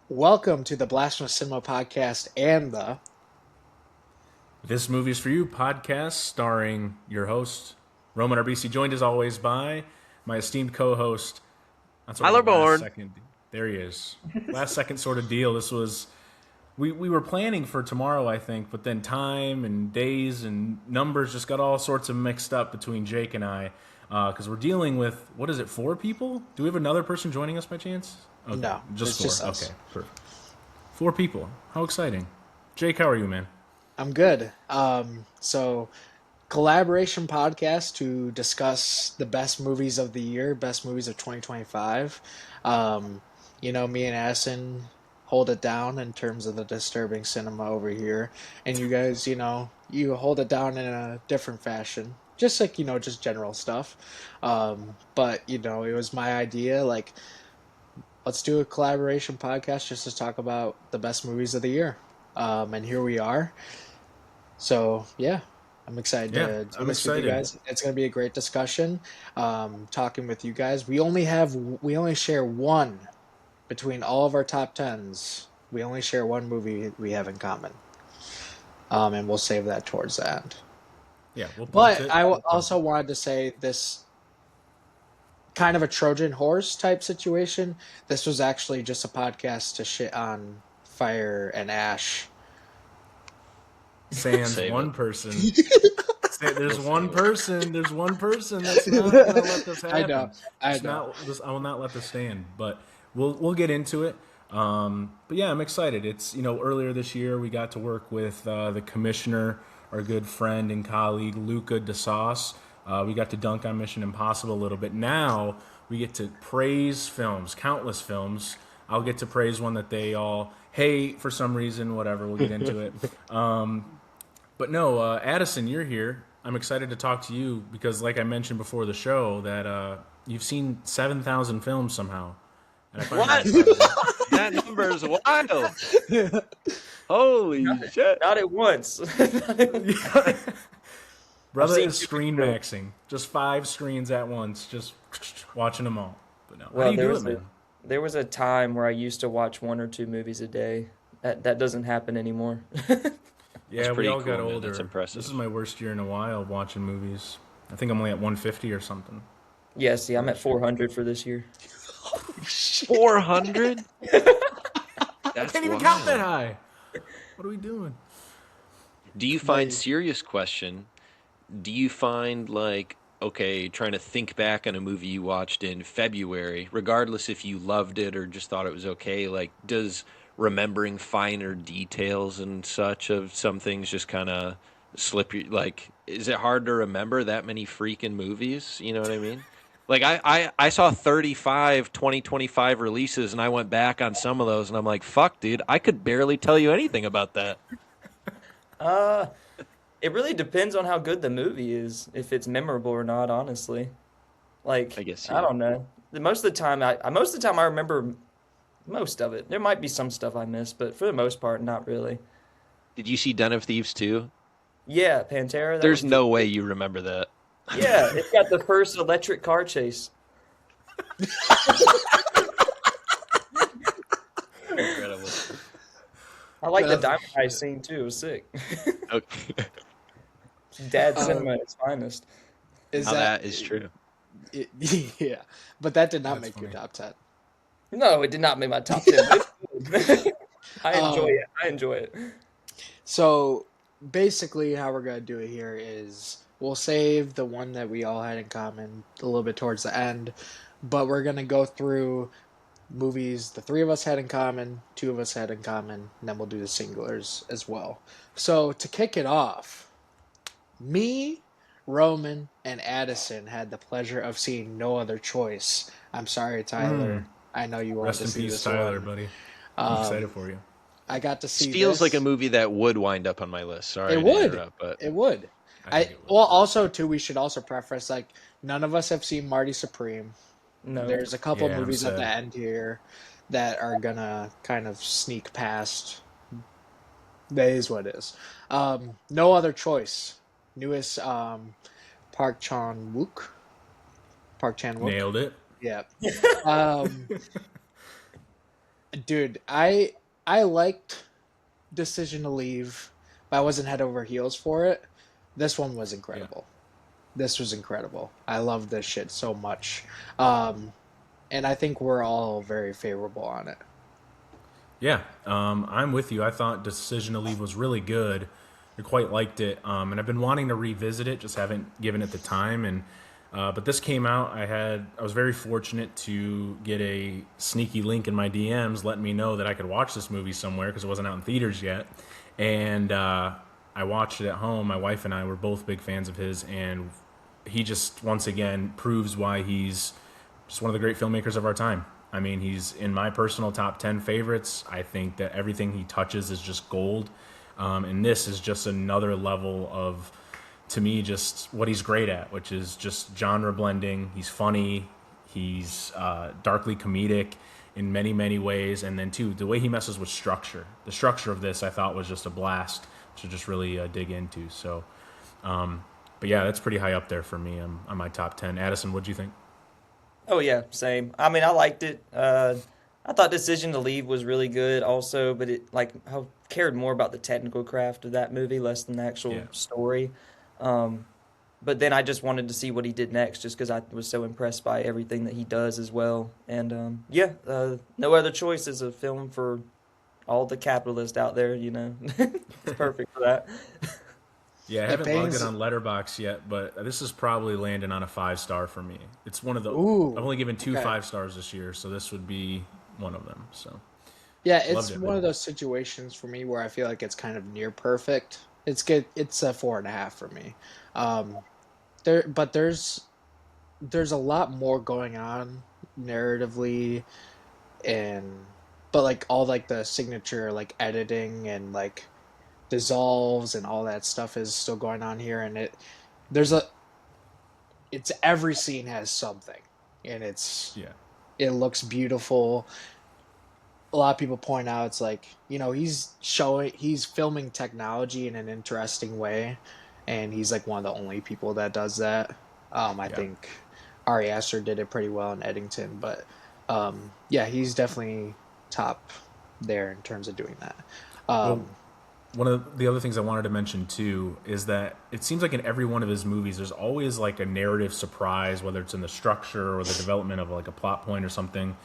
Welcome to the Blasphemous Cinema Podcast and the This Movie's For You podcast starring your host, Roman RBC, joined as always by my esteemed co-host. That's sort of Tyler a last Bourne. second. There he is. Last second sort of deal. This was we were planning for tomorrow, I think, but then time and days and numbers just got all sorts of mixed up between Jake and I because we're dealing with, what is it, 4 people? Do we have another person joining us by chance? Okay, No, just it's 4. just us. Okay, perfect. 4 people. How exciting. Jake, how are you, man? I'm good. So collaboration podcast to discuss the best movies of the year, best movies of 2025. Me and Addison hold it down in terms of the disturbing cinema over here, and you guys, you hold it down in a different fashion. Just like, just general stuff. But, it was my idea, like, let's do a collaboration podcast just to talk about the best movies of the year. And here we are. So yeah, I'm excited Yeah, to do I'm this with you excited. guys. It's going to be a great discussion. Talking with you guys. We only share one between all of our top tens. We only share one movie we have in common. And we'll save that towards the end. Yeah, we'll punt But it. also wanted to say this kind of a Trojan horse type situation. This was actually just a podcast to shit on Fire and Ash. Sans Save one it. person. There's one person. There's one person that's not going to let this I happen. know. I It's know. not. I will not let this stand. But we'll get into it. But yeah, I'm excited. It's earlier this year we got to work with the commissioner, our good friend and colleague Luca DeSauce. We got to dunk on Mission Impossible a little bit. Now we get to praise films, countless films. I'll get to praise one that they all hate for some reason. Whatever. We'll get into it. But no, Addison, you're here. I'm excited to talk to you because, like I mentioned before the show, that you've seen 7,000 films somehow, and I find that What? incredible. That number is wild. Holy shit. Not at once. Brother seen is two screen films. maxing, just 5 screens at once, just watching them all. But no, how do Well, you do it, man? there was a time where I used to watch 1 or 2 movies a day. That doesn't happen anymore. Yeah, we pretty all got cool, man. older. That's impressive. This is my worst year in a while watching movies. I think I'm only at 150 or something. Yeah, see, I'm at 400 for this year. 400? I That's can't even wild. count that high. What are we doing? Do you find, serious question, do you find like, okay, trying to think back on a movie you watched in February, regardless if you loved it or just thought it was okay, like does remembering finer details and such of some things just kind of slip you, like is it hard to remember that many freaking movies? You know what I mean? Like I saw 35 2025 releases and I went back on some of those and I'm like, fuck, dude, I could barely tell you anything about that. Uh, it really depends on how good the movie is, if it's memorable or not, honestly. I Like, guess, I yeah. don't know. Most of the time, most of the time I remember most of it. There might be some stuff I miss, but for the most part, not really. Did you see Den of Thieves 2? Yeah, Pantera, that There's was no way you remember that. yeah, it's got the first electric car chase. Incredible. I like the That's- diamond heist scene too. It was sick. Okay. Dad Um, cinema at its finest. Is Now that that is true. yeah? But that did not That's make your funny. top 10. No, it did not make my top 10. I enjoy Um, it. I enjoy it. So basically, how we're gonna do it here is we'll save the one that we all had in common a little bit towards the end, but we're gonna go through movies the 3 of us had in common, 2 of us had in common, and then we'll do the singulars as well. So to kick it off, me, Roman, and Addison had the pleasure of seeing No Other Choice. I'm sorry, Tyler. I know you wanted Rest to in see peace, this Tyler, one. buddy. I'm excited for you. I got to This see feels like this. a movie that would wind up on my list. Sorry It to would. interrupt, but It would. I think it Well, will. also too, we should also preface like none of us have seen Marty Supreme. No. There's a couple Yeah, I'm movies at the sad. end here that are gonna kind of sneak past. That is what it is. No Other Choice. Newest Park Chan Wook. Park Chan Wook. Nailed it. Yeah. Um, Dude, I liked Decision to Leave, but I wasn't head over heels for it. This one was Yeah. incredible. This was incredible. I love this shit so much. Um, and I think we're all very favorable on it. Yeah, I'm with you. I thought Decision to Leave was really good. I quite liked it, and I've been wanting to revisit it, just haven't given it the time. And but this came out. I was very fortunate to get a sneaky link in my DMs letting me know that I could watch this movie somewhere because it wasn't out in theaters yet. And I watched it at home. My wife and I were both big fans of his, and he just once again proves why he's just one of the great filmmakers of our time. I mean, he's in my personal top 10 favorites. I think that everything he touches is just gold. And this is just another level of, to me, just what he's great at, which is just genre blending. He's funny, he's darkly comedic in many, many ways. And then, too, the way he messes with structure. The structure of this, I thought, was just a blast to just really dig into. So, but yeah, that's pretty high up there for me on my top 10. Addison, what do you think? Oh yeah, same. I mean, I liked it. I thought Decision to Leave was really good also, but I cared more about the technical craft of that movie less than the actual Yeah. story. Um, but then I just wanted to see what he did next, just because I was so impressed by everything that he does as well. And yeah, No Other Choice is a film for all the capitalists out there. It's perfect for that. Yeah, I It haven't logged it pains. on Letterbox yet, but this is probably landing on a 5 star for me. It's one of the I've Ooh, only given two okay. 5 stars this year, so this would be one of them. So Yeah, loved it's it, one of man. those situations for me where I feel like it's kind of near perfect. It's good. It's a 4.5 for me. Um, but there's a lot more going on narratively, and but like all like the signature like editing and like dissolves and all that stuff is still going on here, and there's a it's every scene has something, and Yeah, it looks beautiful. A lot of people point out it's like, he's filming technology in an interesting way, and he's like one of the only people that does that. I yeah. think Ari Aster did it pretty well in Eddington, but yeah, he's definitely top there in terms of doing that. Well, um one of the other things I wanted to mention too is that it seems like in every one of his movies, there's always like a narrative surprise, whether it's in the structure or the development of like a plot point or something.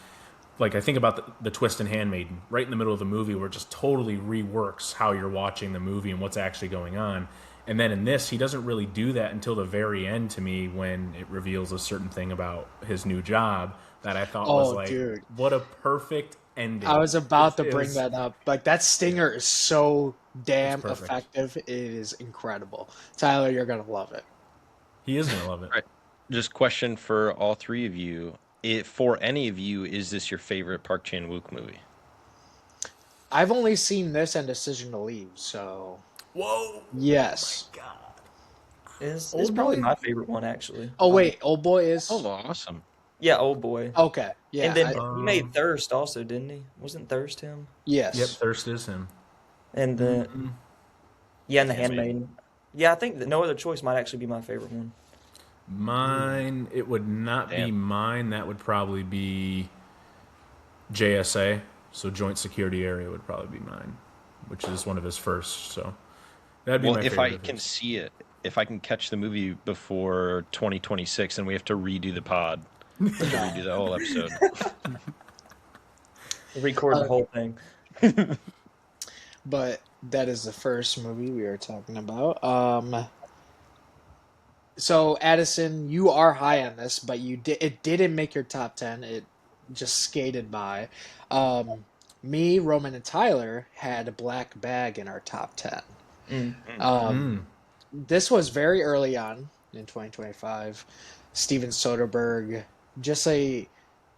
Like I think about the twist in Handmaiden, right in the middle of the movie, where it just totally reworks how you're watching the movie and what's actually going on. And then in this, he doesn't really do that until the very end to me when it reveals a certain thing about his new job that I thought was oh like, dude, what a perfect I ending. was about to It bring was, that up. Like that yeah, stinger is so it's damn perfect. effective. It is incredible. Tyler, you're gonna love it. He is going to love it. All right. Just question for all three of you. For any of you, is this your favorite Park Chan Wook movie? I've only seen this and Decision to Leave, so Whoa! Oh my yes. god. Is Old probably boy? my favorite one actually. Oh wait, Old Boy Oh, is awesome. Yeah, Old Boy. okay. And Yeah, then I he made Um, Thirst also, didn't he? Wasn't Thirst him? yep, yes. Thirst is him. And the Mm, Yeah, and The the Handmaiden. Handmaiden. Yeah, I think that No Other Choice might actually be my favorite one. Mm. mine, it would not be Damn. mine. That would probably be JSA. So Joint Security Area would probably be mine, which is one of his first. So that'd be Well, my if favorite I of can his. see it, if I can catch the movie before 2026, and we have to redo the pod, we have to redo No. the whole episode. Record the Uh, whole thing. but that is the first movie we are talking about. So Addison, you are high on this, but it didn't make your top 10. It just skated by. Um, Me, Roman, and Tyler had a Black Bag in our top 10. Mm. Mm. Um, Mm, this was very early on in 2025. Steven Soderbergh, just a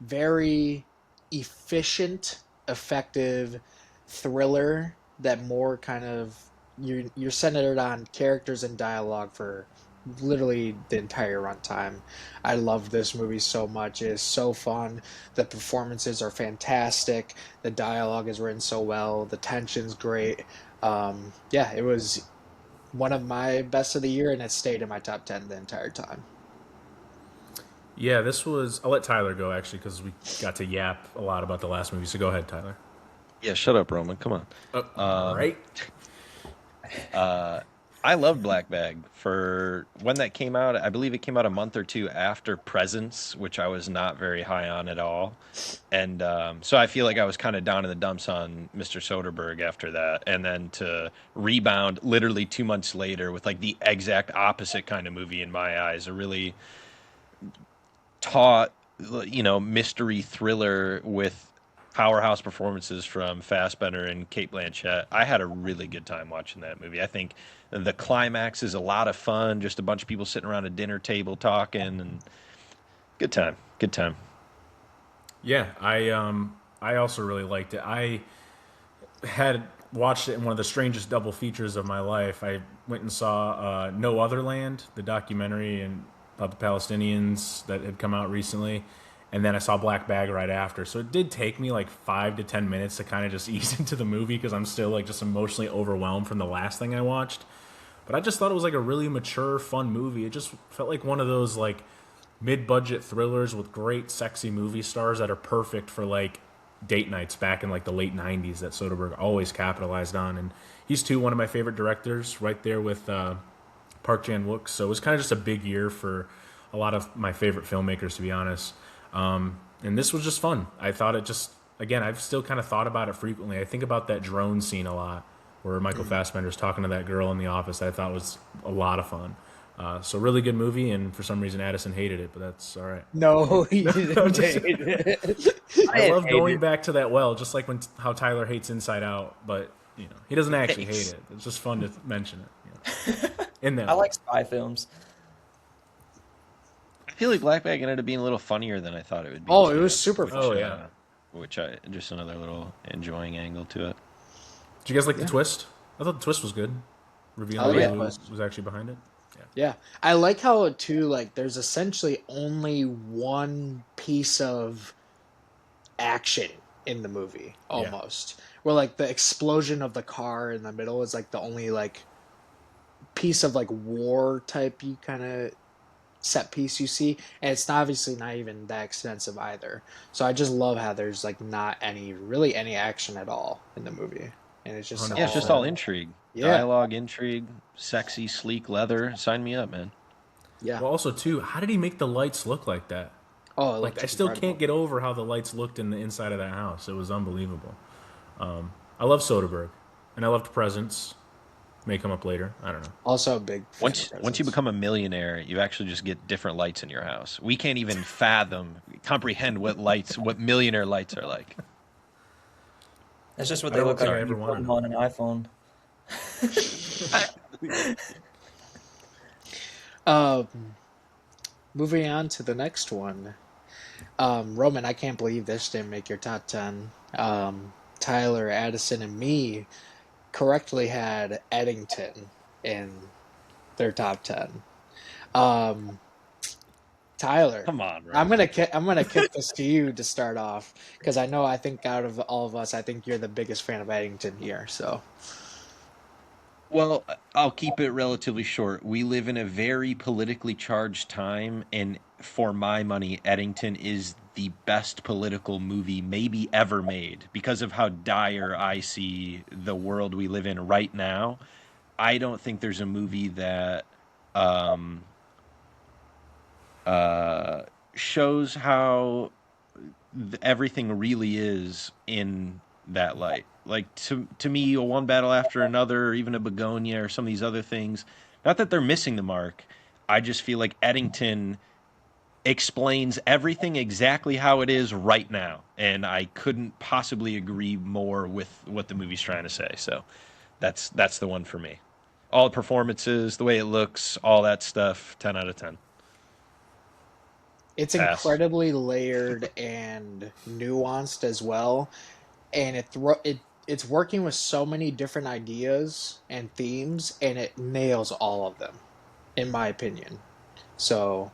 very efficient, effective thriller that more kind of you're centered on characters and dialogue for literally the entire runtime. I love this movie so much. It is so fun. The performances are fantastic. The dialogue is written so well. The tension's great. Yeah, it was one of my best of the year, and it stayed in my top 10 the entire time. yeah, this was. I'll let Tyler go actually because we got to yap a lot about the last movie. So go ahead, Tyler. Yeah, shut up, Roman. Come on. All right. Uh, I loved Black Bag for when that came out. I believe it came out a month or two after Presence, which I was not very high on at all. And so I feel like I was kind of down in the dumps on Mr. Soderbergh after that. And then to rebound literally 2 months later with like the exact opposite kind of movie in my eyes, a really taut, mystery thriller with powerhouse performances from Fassbender and Kate Blanchett. I had a really good time watching that movie. I think the climax is a lot of fun, just a bunch of people sitting around a dinner table talking, and good time. Good time. Yeah, I also really liked it. I had watched it in one of the strangest double features of my life. I went and saw No Other Land, the documentary about the Palestinians that had come out recently, and then I saw Black Bag right after. So it did take me like 5 to 10 minutes to kind of just ease into the movie because I'm still like just emotionally overwhelmed from the last thing I watched. But I just thought it was like a really mature, fun movie. It just felt like one of those like mid-budget thrillers with great, sexy movie stars that are perfect for like date nights back in like the late '90s that Soderbergh always capitalized on. And he's too one of my favorite directors, right there with Park Chan Wook. So it was kind of just a big year for a lot of my favorite filmmakers, to be honest. And this was just fun. I thought it just, again, I've still kind of thought about it frequently. I think about that drone scene a lot where Michael Fassbender's talking to that girl in the office. I thought was a lot of fun. So really good movie, and for some reason Addison hated it, but that's all right. No, he didn't Just- hate it. I I didn't love hate going it. back to that well, just like how Tyler hates Inside Out, but he doesn't actually Thanks. hate it. It's just fun to mention it. In that I way. like spy films. I feel like Black Bag ended up being a little funnier than I thought it would be Oh, it too. was super Which, fun. Oh yeah. which I just another little enjoying angle to it. Did you guys like the Yeah. twist? I thought the twist was good, I revealing like who the twist. was actually behind it. Yeah, I like how too. Like, there's essentially only one piece of action in the movie, Yeah. almost. Where like the explosion of the car in the middle is like the only like piece of like war type you kind of set piece you see, and it's not, obviously not even that extensive either. So I just love how there's like not any action at all in the movie, and it's just Yeah, it's just all 100%. all intrigue, yeah, dialogue, intrigue, sexy, sleek leather. Sign me up, man. yeah. Well, also too, how did he make the lights look like that? Oh, it Like, looked I still incredible. can't get over how the lights looked in the inside of that house. It was unbelievable. I love Soderbergh, and I loved Presence. May come up later. I don't know. Also a big fan of Once you Presence. become a millionaire, you actually just get different lights in your house. We can't even comprehend what millionaire lights are like. That's just what I they don't look think like I when ever you put wanted them on an iPhone. Um, moving on to the next one. Roman, I can't believe this didn't make your top 10. Tyler, Addison, and me correctly had Eddington in their top 10. Um, Tyler, Come on, Roman. I'm gonna kick this to you to start off because I think out of all of us, I think you're the biggest fan of Eddington here. So Well, I'll keep it relatively short. We live in a very politically charged time, and for my money, Eddington is the best political movie maybe ever made because of how dire I see the world we live in right now. I don't think there's a movie that um, uh, shows how everything really is in that light. Like to me, a One Battle After Another, or even a Begonia, or some of these other things. Not that they're missing the mark. I just feel like Eddington explains everything exactly how it is right now, and I couldn't possibly agree more with what the movie's trying to say. So that's the one for me. All the performances, the way it looks, all that stuff. 10 out of 10. it's Pass. incredibly layered and nuanced as well, and it's working with so many different ideas and themes, and it nails all of them, in my opinion. So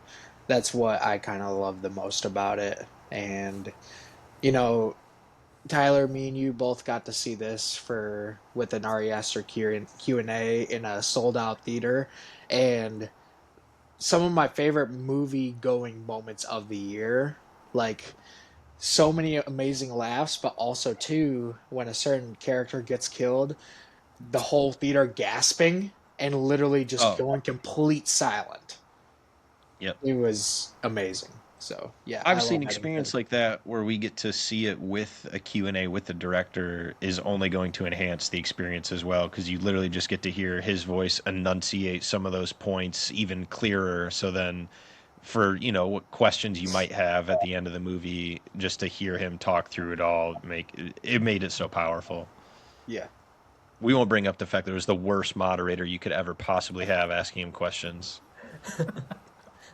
that's what I kind of love the most about it. And you know, Tyler, me and you both got to see this for with an RES or Q&A in a sold out theater, and some of my favorite movie going moments of the year, like so many amazing laughs, but also too when a certain character gets killed, the whole theater gasping and literally just Oh, going complete silent. yep. It was amazing. So yeah, I Obviously, love an Eddington. experience like that where we get to see it with a Q&A with the director is only going to enhance the experience as well, because you literally just get to hear his voice enunciate some of those points even clearer. So then for, what questions you might have at the end of the movie, just to hear him talk through it all, it made it so powerful. Yeah. We won't bring up the fact that it was the worst moderator you could ever possibly have asking him questions.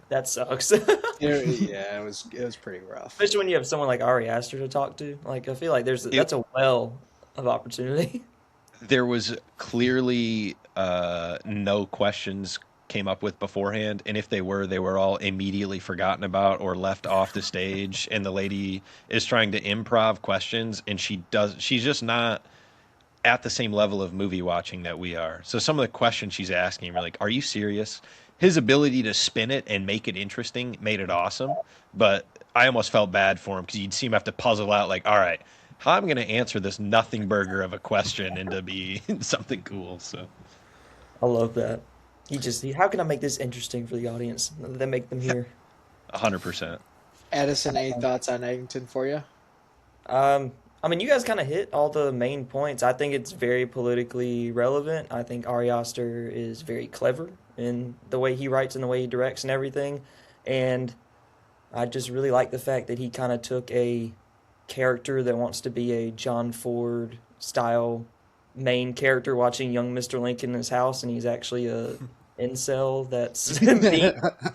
That sucks. Yeah, it was pretty rough. Especially when you have someone like Ari Aster to talk to. Like, I feel like It that's a well of opportunity. There was clearly no questions came up with beforehand, and if they were all immediately forgotten about or left off the stage. And the lady is trying to improv questions, and she's just not at the same level of movie watching that we are. So some of the questions she's asking, we're like, "Are you serious?" His ability to spin it and make it interesting made it awesome, but I almost felt bad for him because you'd see him have to puzzle out, like, "All right, how am I going to answer this nothing burger of a question into be something cool?" So, I love that. How can I make this interesting for the audience? Then make them hear. 100%. Addison, any thoughts on Eddington for you? I mean, you guys kind of hit all the main points. I think it's very politically relevant. I think Ari Aster is very clever in the way he writes and the way he directs and everything. And I just really like the fact that he kind of took a character that wants to be a John Ford style main character watching young Mr. Lincoln in his house, and he's actually a incel that's being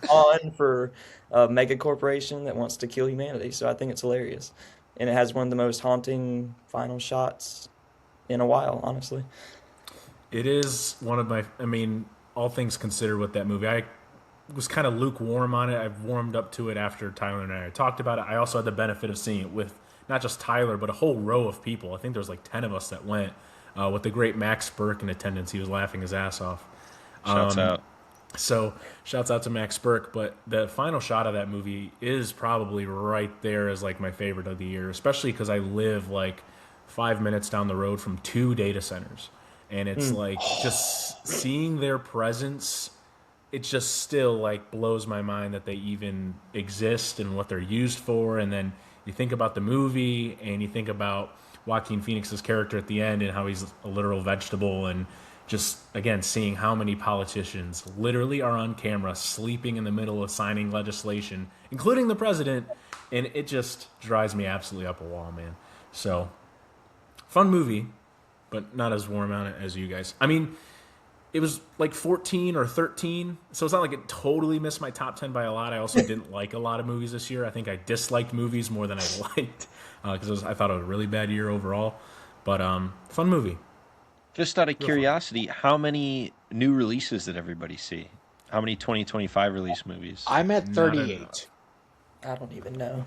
on for a mega corporation that wants to kill humanity. So I think it's hilarious. And it has one of the most haunting final shots in a while, honestly. It is one of my. I mean, all things considered, with that movie, I was kind of lukewarm on it. I've warmed up to it after Tyler and I talked about it. I also had the benefit of seeing it with not just Tyler, but a whole row of people. I think there was like 10 of us that went, with the great Max Burke in attendance. He was laughing his ass off. Shouts out. So shouts out to Max Burke, but the final shot of that movie is probably right there as like my favorite of the year, especially because I live like 5 minutes down the road from two data centers, and it's like just seeing their presence. It just still like blows my mind that they even exist and what they're used for. And then you think about the movie, and you think about Joaquin Phoenix's character at the end and how he's a literal vegetable, and just again seeing how many politicians literally are on camera sleeping in the middle of signing legislation, including the president, and it just drives me absolutely up a wall, man. So fun movie, but not as warm on it as you guys. I mean, it was like 14 or 13, so it's not like it totally missed my top 10 by a lot. I also didn't like a lot of movies this year. I think I disliked movies more than I liked, because I thought it was a really bad year overall. But fun movie. Just out of Real fun. curiosity, how many new releases did everybody see? How many 2025 release movies? I'm at Not 38. enough. I don't even know.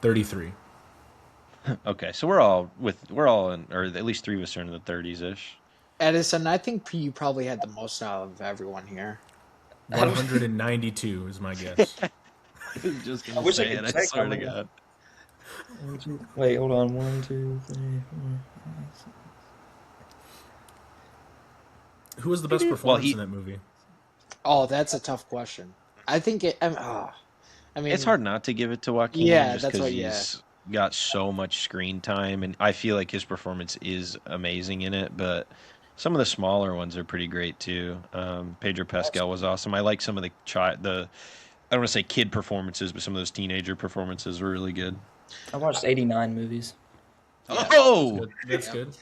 33. Okay, so we're all in, or at least three of us are in the 30s ish. Edison, I think you probably had the most out of everyone here. 192 is my guess. Just I gonna wish I say could it, I check swear how to many. God. Wait, hold on. 1, 2, 3, 4. Who was the best Well, performance in that movie? Oh, that's a tough question. I think I it's mean, hard not to give it to Joaquin yeah, just that's because what. Yeah, he's got so much screen time, and I feel like his performance is amazing in it. But some of the smaller ones are pretty great too. Pedro Pascal was awesome. I like some of the I don't want to say kid performances, but some of those teenager performances were really good. I watched 89 movies. yeah. That's Oh, good. That's Yep. good.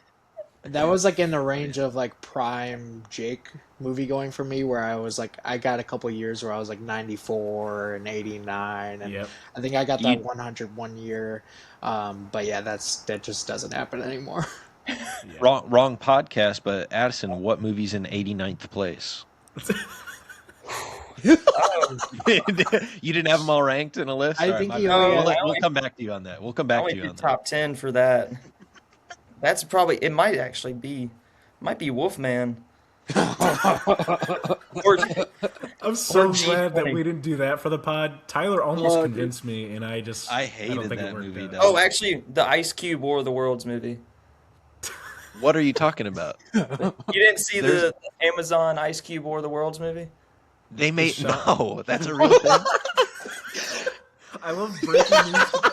That was like in the range of like prime Jake movie going for me, where I was like, I got a couple years where I was like 94 and 89, and Yep. I think I got that you 101 year. But yeah, that just doesn't happen anymore. Yeah. wrong podcast, but Addison, what movie's in 89th place? Um, You didn't have them all ranked in a list? I All right, think my he bad. only no, had. We'll come back to you on that. We'll come I back only to you did on that. top 10 for that. That's probably, it might actually be, might be Wolfman. Or I'm so glad that we G20. didn't do that for the pod. Tyler almost Oh, dude. convinced me, and I I don't hated think it that worked movie, out. Oh, dog. actually, the Ice Cube War of the Worlds movie. What are you talking about? You didn't see There's the Amazon Ice Cube War of the Worlds movie? they The made shot. no. That's a real thing. I love breaking news.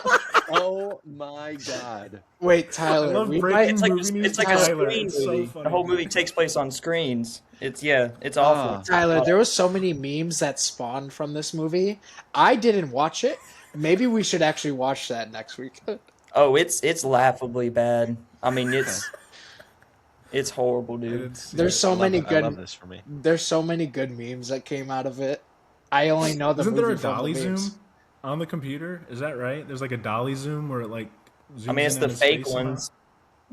Oh my god. Wait, I Tyler, love we might. breaking movie news It's to like a Tyler. screen It's so movie. The funny. whole movie takes place on screens. It's awful. Ah, Tyler, there was so many memes that spawned from this movie. I didn't watch it. Maybe we should actually watch that next week. Oh, it's laughably bad. I mean, okay. it's horrible, I dude. didn't see There's it. so many I love good. this for me. There's so many good memes that came out of it. I only know the Isn't there movie a from the dolly memes. zoom on the computer? Is that right? There's like a dolly zoom where it like I mean, zooms it's in the on his fake face somehow. ones.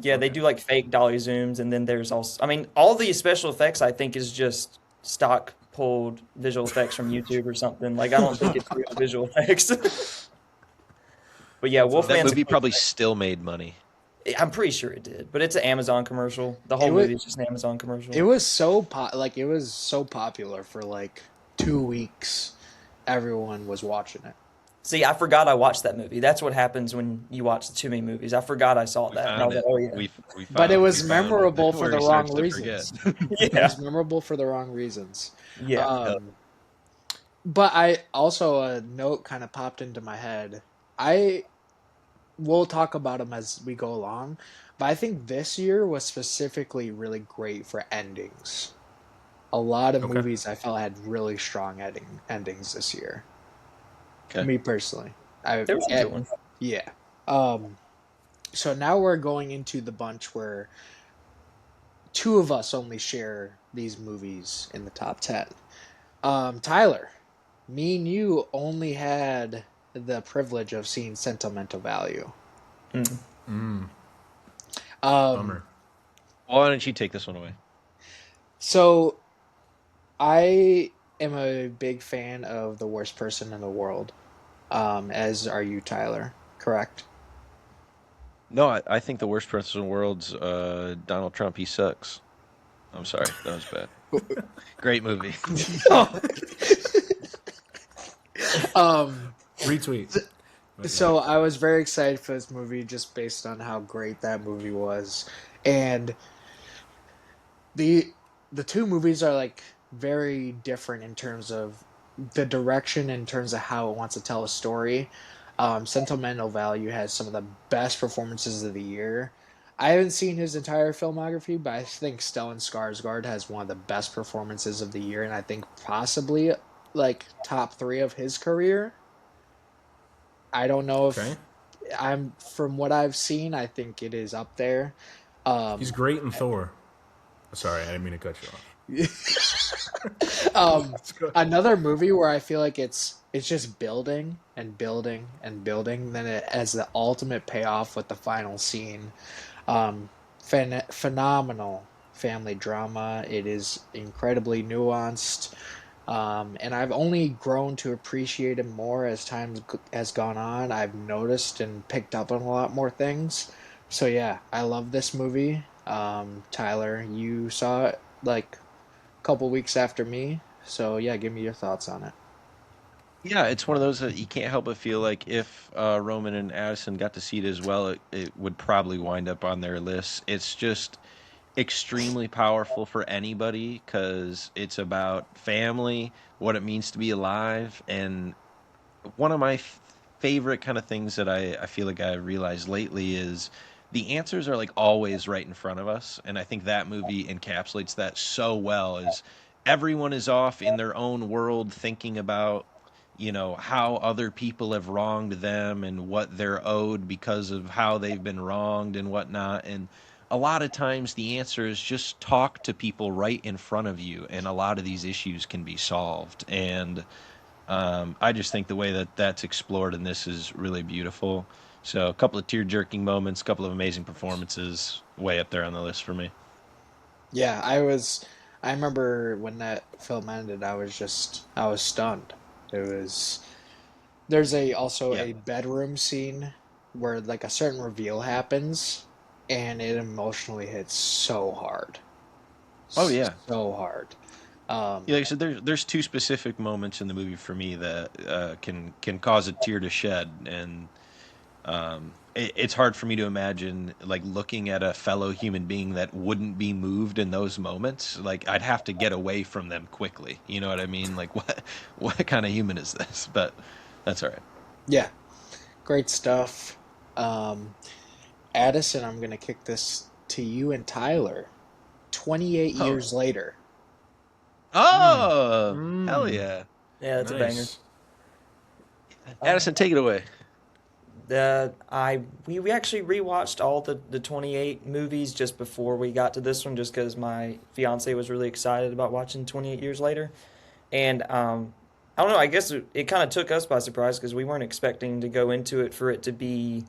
Yeah, they Okay. do like fake dolly zooms, and then there's also. I mean, all the special effects I think is just stock pulled visual effects from YouTube or something. Like I don't think it's real visual effects. But yeah, That's That Wolfman's a awesome. movie quick. probably still made money. I'm pretty sure it did, but it's an Amazon commercial. The It whole was. movie is just an Amazon It commercial. was so like it was so popular for like 2 weeks. Everyone was watching it. See, I forgot I watched that movie. That's what happens when you watch too many movies. I forgot I saw We that, and I found was like, it. "Oh yeah, But it We was found memorable for where the he wrong starts to forget. reasons. It yeah, was memorable for the wrong reasons. yeah." Um, but I also a note kind of popped into my head. I We'll talk about them as we go along, but I think this year was specifically really great for endings. A lot of Okay. movies I felt had really strong endings this year. Okay. Me personally, I There was some eh, good ones. yeah. Um, so now we're going into the bunch where two of us only share these movies in the top 10. Tyler, me and you only had the privilege of seeing Sentimental Value. Mm. Mm, Um, bummer. Why don't you take this one away? so I am a big fan of The Worst Person in the World, as are you, Tyler, correct? No, I think the worst person in the world's Donald Trump. He sucks. I'm sorry, that was bad. Great movie. um, Retweet. But yeah. so I was very excited for this movie just based on how great that movie was, and the the two movies are like very different in terms of the direction, in terms of how it wants to tell a story. Sentimental Value has some of the best performances of the year. I haven't seen his entire filmography, but I think Stellan Skarsgård has one of the best performances of the year, and I think possibly like top three of his career. I don't know if Okay. I'm from what I've seen. I think it is up there. He's Um, great in Thor. Sorry, I didn't mean to cut you off. um, Let's go. another movie where I feel like it's just building and building and building. Then it has the ultimate payoff with the final scene. Phenomenal family drama. It is incredibly nuanced. And I've only grown to appreciate it more as time has gone on. I've noticed and picked up on a lot more things. So yeah, I love this movie. Tyler, you saw it like a couple weeks after me. So yeah, give me your thoughts on it. Yeah, it's one of those that you can't help but feel like if Roman and Addison got to see it as well, it would probably wind up on their list. It's just extremely powerful for anybody because it's about family, what it means to be alive, and one of my favorite kind of things that I feel like I realized lately is the answers are like always right in front of us, and I think that movie encapsulates that so well. Is everyone is off in their own world thinking about how other people have wronged them and what they're owed because of how they've been wronged and whatnot, and a lot of times the answer is just talk to people right in front of you, and a lot of these issues can be solved. And I just think the way that that's explored in this is really beautiful. So a couple of tear jerking moments, a couple of amazing performances, way up there on the list for me. Yeah, I remember when that film ended, I was stunned. It was there's a also Yeah, a bedroom scene where like a certain reveal happens and it emotionally hits so hard. Oh yeah. so hard. Yeah, like I said, there's two specific moments in the movie for me that can cause a tear to shed, and it's hard for me to imagine like looking at a fellow human being that wouldn't be moved in those moments. Like I'd have to get away from them quickly. You know what I mean? Like what kind of human is this? But that's all right. yeah, great stuff. Um, Addison, I'm gonna kick this to you and Tyler. 28 Oh, years later. Mm. oh, hell Mm. yeah! Yeah, that's a banger. Nice. Uh, Addison, take it away. we actually rewatched all the 28 movies just before we got to this one, just because my fiance was really excited about watching 28 Years Later, and I don't know. I guess it kind of took us by surprise because we weren't expecting to go into it for it to be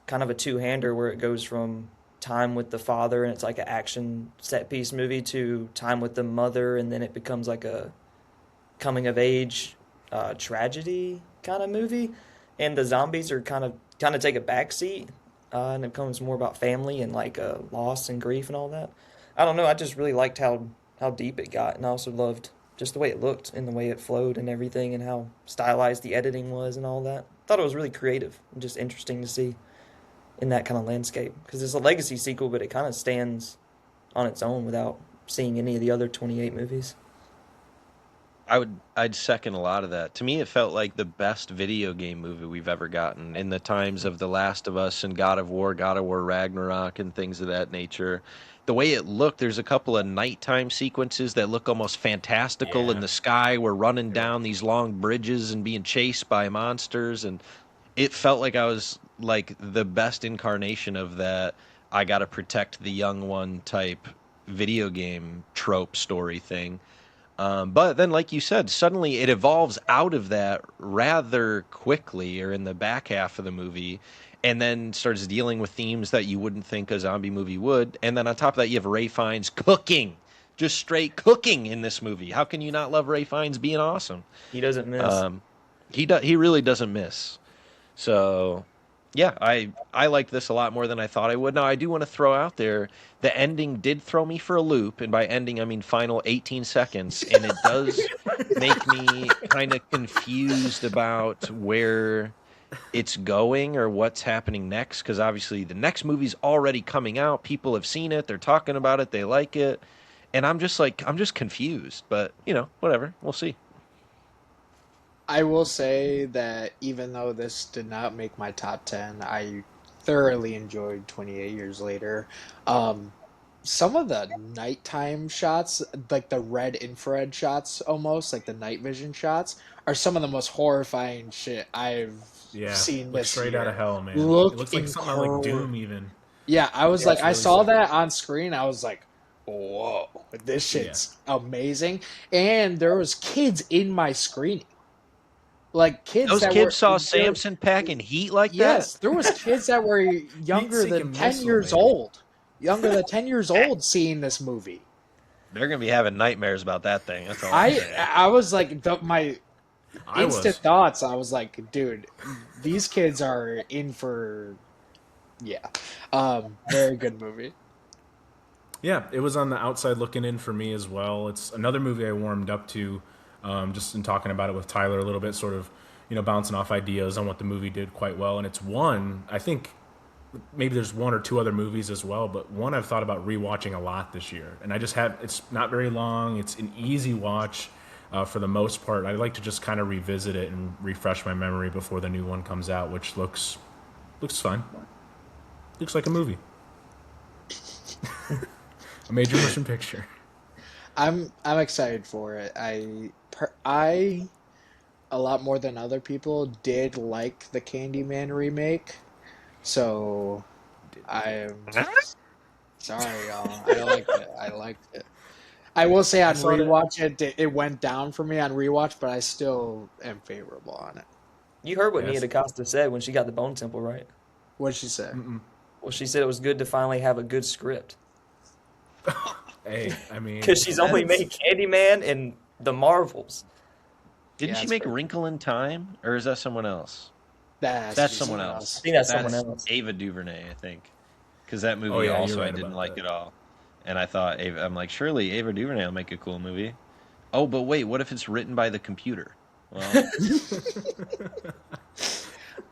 kind of a two-hander where it goes from time with the father and it's like an action set piece movie to time with the mother, and then it becomes like a coming of age tragedy kind of movie, and the zombies are kind of take a back seat, and it becomes more about family and like loss and grief and all that. I don't know. I just really liked how deep it got, and I also loved just the way it looked and the way it flowed and everything, and how stylized the editing was and all that. Thought it was really creative and just interesting to see in that kind of landscape because it's a legacy sequel, but it kind of stands on its own without seeing any of the other 28 movies. I'd second a lot of that. To me, it felt like the best video game movie we've ever gotten in the times of The Last of Us and God of War Ragnarok, and things of that nature. The way it looked, there's a couple of nighttime sequences that look almost fantastical in Yeah. the sky. We're running You're right. down these long bridges and being chased by monsters, and it felt like I was like the best incarnation of that. I got to protect the young one type video game trope story thing. But then, like you said, suddenly it evolves out of that rather quickly, or in the back half of the movie, and then starts dealing with themes that you wouldn't think a zombie movie would. And then on top of that, you have Ray Fiennes cooking, just straight cooking in this movie. How can you not love Ray Fiennes being awesome? He doesn't miss. Um, he really doesn't miss. So yeah, I liked this a lot more than I thought I would. Now I do want to throw out there the ending did throw me for a loop, and by ending I mean final 18 seconds, and it does make me kind of confused about where it's going or what's happening next, because obviously the next movie's already coming out. People have seen it, they're talking about it, they like it, and I'm just confused. But whatever, we'll see. I will say that even though this did not make my top 10, I thoroughly enjoyed 28 Years Later. Um, some of the nighttime shots, like the red infrared shots almost, like the night vision shots, are some of the most horrifying shit I've Yeah. seen Looks this straight out of year. hell, man. It Look looks like something out like incredible. Doom, even. Yeah, I was It like, looks I really saw sick. that on screen. I was like, whoa, this Yeah. shit's amazing. And there was kids in my screening, like kids Those that kids were saw there. Samson packing heat like that. Yes, there was kids that were Heat younger than seeking 10 missile, years baby. old. Younger than 10 years old seeing this movie. They're gonna be having nightmares about that thing. That's all I'm I saying. I was like my I instant was. thoughts. I was like, dude, these kids are in for yeah. Very good movie. Yeah, it was on the outside looking in for me as well. It's another movie I warmed up to, just in talking about it with Tyler a little bit, sort of, bouncing off ideas on what the movie did quite well. And it's one, I think maybe there's one or two other movies as well, but one I've thought about rewatching a lot this year. And I just have, it's not very long, it's an easy watch for the most part. I like to just kind of revisit it and refresh my memory before the new one comes out, which looks fun. Looks like a movie. A major motion picture. I'm excited for it. I a lot more than other people did like the Candyman remake. So I'm sorry, y'all. I liked it. I liked it. I will say I on saw that. rewatch it went down for me on rewatch, but I still am favorable on it. You heard what Nia Yes. DaCosta said when she got the Bone Temple, right? What'd she say? Well, she said it was good to finally have a good script Hey, I mean, because she's only that's made Candyman and the Marvels. Didn't Yeah, she it's make fair. Wrinkle in Time, or is that someone else? That has to That's be someone someone else. I else. think that's someone That's else. Ava DuVernay, I think. Because that oh movie yeah, you're also I right didn't about like that. at all. And I thought, I'm like, surely Ava DuVernay will make a cool movie. Oh, but wait, what if it's written by the computer? Well,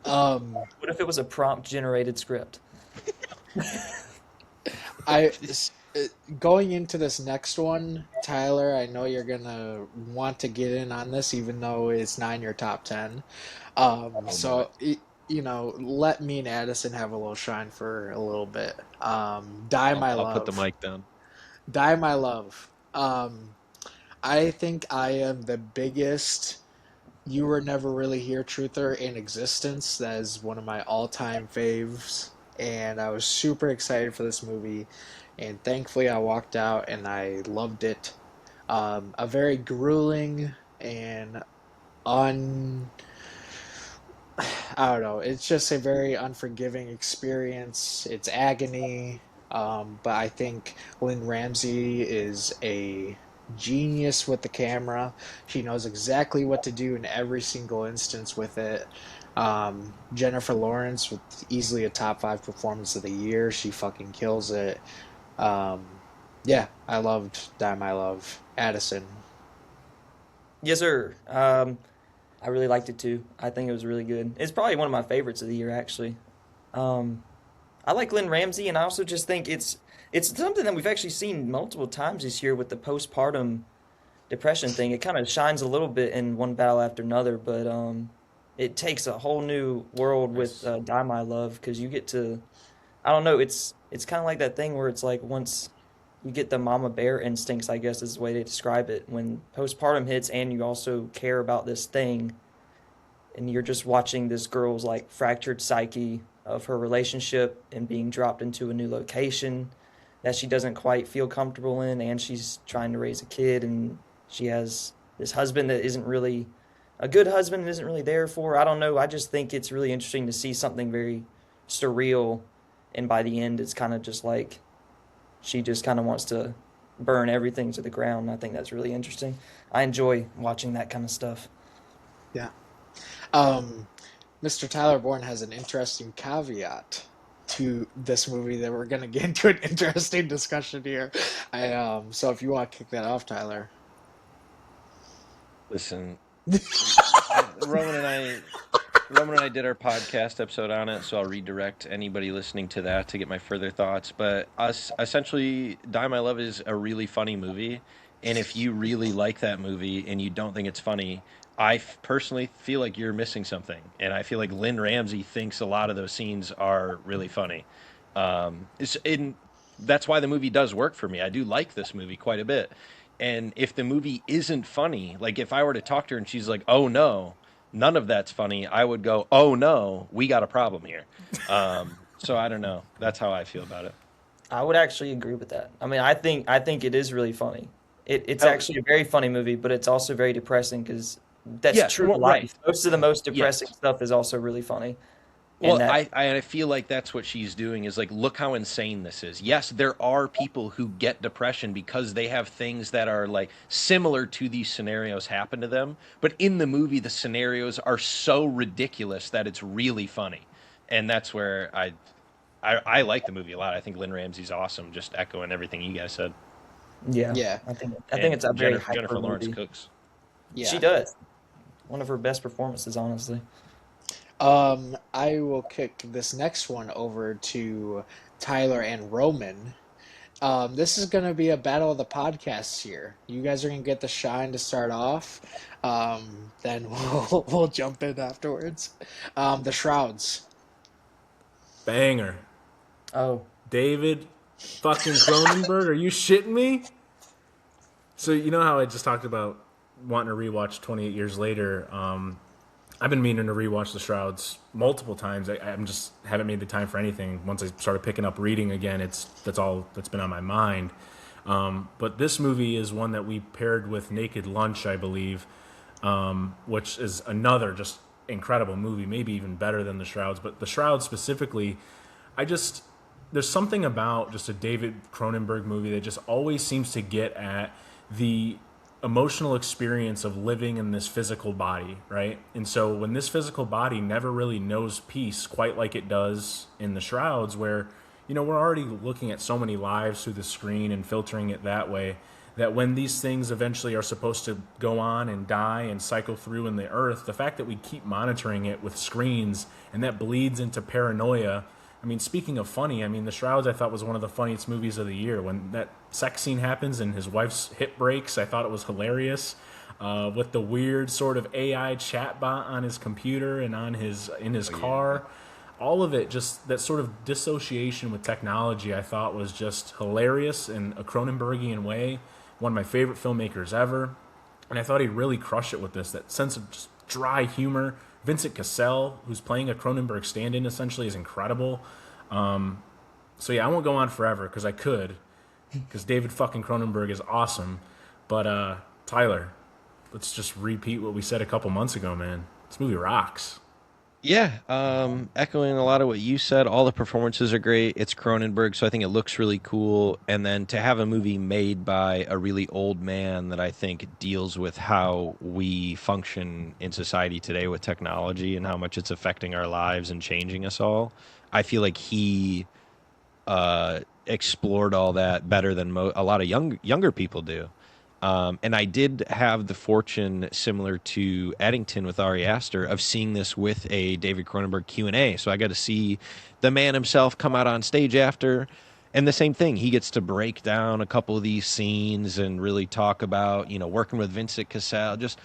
Um, What if it was a prompt generated script? I s- uh, Going into this next one, Tyler, I know you're gonna want to get in on this, even though it's not in your top 10. oh boy. Let me and Addison have a little shine for a little bit. Die My I'll put the Love. mic down. Die My Love. I think I am the biggest You Were Never Really Here truther in existence. That is one of my all-time faves, and I was super excited for this movie, and thankfully I walked out and I loved it. A very grueling and un I don't know. It's just a very unforgiving experience. It's agony. But I think Lynn Ramsey is a genius with the camera. She knows exactly what to do in every single instance with it. Jennifer Lawrence with easily a top 5 performance of the year. She fucking kills it. Um, yeah, I loved Die My Love. Addison. Yes, sir. I really liked it too. I think it was really good. It's probably one of my favorites of the year, actually. Um, I like Lynn Ramsey, and I also just think it's something that we've actually seen multiple times this year with the postpartum depression thing. It kind of shines a little bit in One Battle After Another, but it takes a whole new world with Nice. Die My Love because you get to I don't know. It's kind of like that thing where it's like once you get the mama bear instincts, I guess is the way to describe it. When postpartum hits, and you also care about this thing, and you're just watching this girl's like fractured psyche of her relationship and being dropped into a new location that she doesn't quite feel comfortable in, and she's trying to raise a kid, and she has this husband that isn't really a good husband and isn't really there for her. I don't know. I just think it's really interesting to see something very surreal, and by the end, it's kind of just like she just kind of wants to burn everything to the ground. I think that's really interesting. I enjoy watching that kind of stuff. Yeah. Um, Mr. Tyler Bourne has an interesting caveat to this movie that we're gonna get into an interesting discussion here. So if you want to kick that off, Tyler. Listen, Roman and I did our podcast episode on it, so I'll redirect anybody listening to that to get my further thoughts. But us, essentially, Die My Love is a really funny movie, and if you really like that movie and you don't think it's funny, personally feel like you're missing something, and I feel like Lynn Ramsey thinks a lot of those scenes are really funny. It's in That's why the movie does work for me. I do like this movie quite a bit. And if the movie isn't funny, like if I were to talk to her and she's like, "Oh no, none of that's funny," I would go, "Oh no, we got a problem here." So I don't know. That's how I feel about it. I would actually agree with that. I mean, I think it is really funny. It's Oh, actually a very funny movie, but it's also very depressing because that's yes, true to well, right. life. Most of the most depressing Yes. stuff is also really funny, and Well, that I feel like that's what she's doing is like, look how insane this is. Yes, there are people who get depression because they have things that are like similar to these scenarios happen to them. But in the movie, the scenarios are so ridiculous that it's really funny. And that's where I like the movie a lot. I think Lynn Ramsey's awesome, just echoing everything you guys said. yeah, Yeah, I think And it's a very Jennifer hyper Lawrence movie. cooks. yeah. She does one of her best performances, honestly. I will kick this next one over to Tyler and Roman. This is going to be a battle of the podcasts here. You guys are going to get the shine to start off. Then we'll jump in afterwards. The Shrouds. Banger. Oh, David fucking Cronenberg. Are you shitting me? So you know how I just talked about wanting to rewatch 28 Years Later. I've been meaning to rewatch The Shrouds multiple times. I'm just haven't made the time for anything. Once I started picking up reading again, that's all that's been on my mind. But this movie is one that we paired with Naked Lunch, I believe, which is another just incredible movie, maybe even better than The Shrouds. But The Shrouds specifically, I just there's something about just a David Cronenberg movie that just always seems to get at the emotional experience of living in this physical body, right? And so when this physical body never really knows peace quite like it does in The Shrouds, where we're already looking at so many lives through the screen and filtering it that way, that when these things eventually are supposed to go on and die and cycle through in the earth, the fact that we keep monitoring it with screens and that bleeds into paranoia. I mean, speaking of funny, I mean, The Shrouds I thought was one of the funniest movies of the year. When that sex scene happens and his wife's hip breaks, I thought it was hilarious. With the weird sort of AI chatbot on his computer and on his in his car, all of it, just that sort of dissociation with technology, I thought was just hilarious in a Cronenbergian way. One of my favorite filmmakers ever, and I thought he really crushed it with this. That sense of just dry humor. Vincent Cassel, who's playing a Cronenberg stand-in, essentially, is incredible. So yeah, I won't go on forever because I could, because David fucking Cronenberg is awesome. But Tyler, let's just repeat what we said a couple months ago, man. This movie rocks. Yeah, echoing a lot of what you said, all the performances are great. It's Cronenberg, so I think it looks really cool. And then to have a movie made by a really old man that I think deals with how we function in society today with technology and how much it's affecting our lives and changing us all, I feel like he explored all that better than a lot of younger people do. And I did have the fortune, similar to Eddington with Ari Aster, of seeing this with a David Cronenberg Q&A. So I got to see the man himself come out on stage after. And the same thing, he gets to break down a couple of these scenes and really talk about, working with Vincent Cassel. Just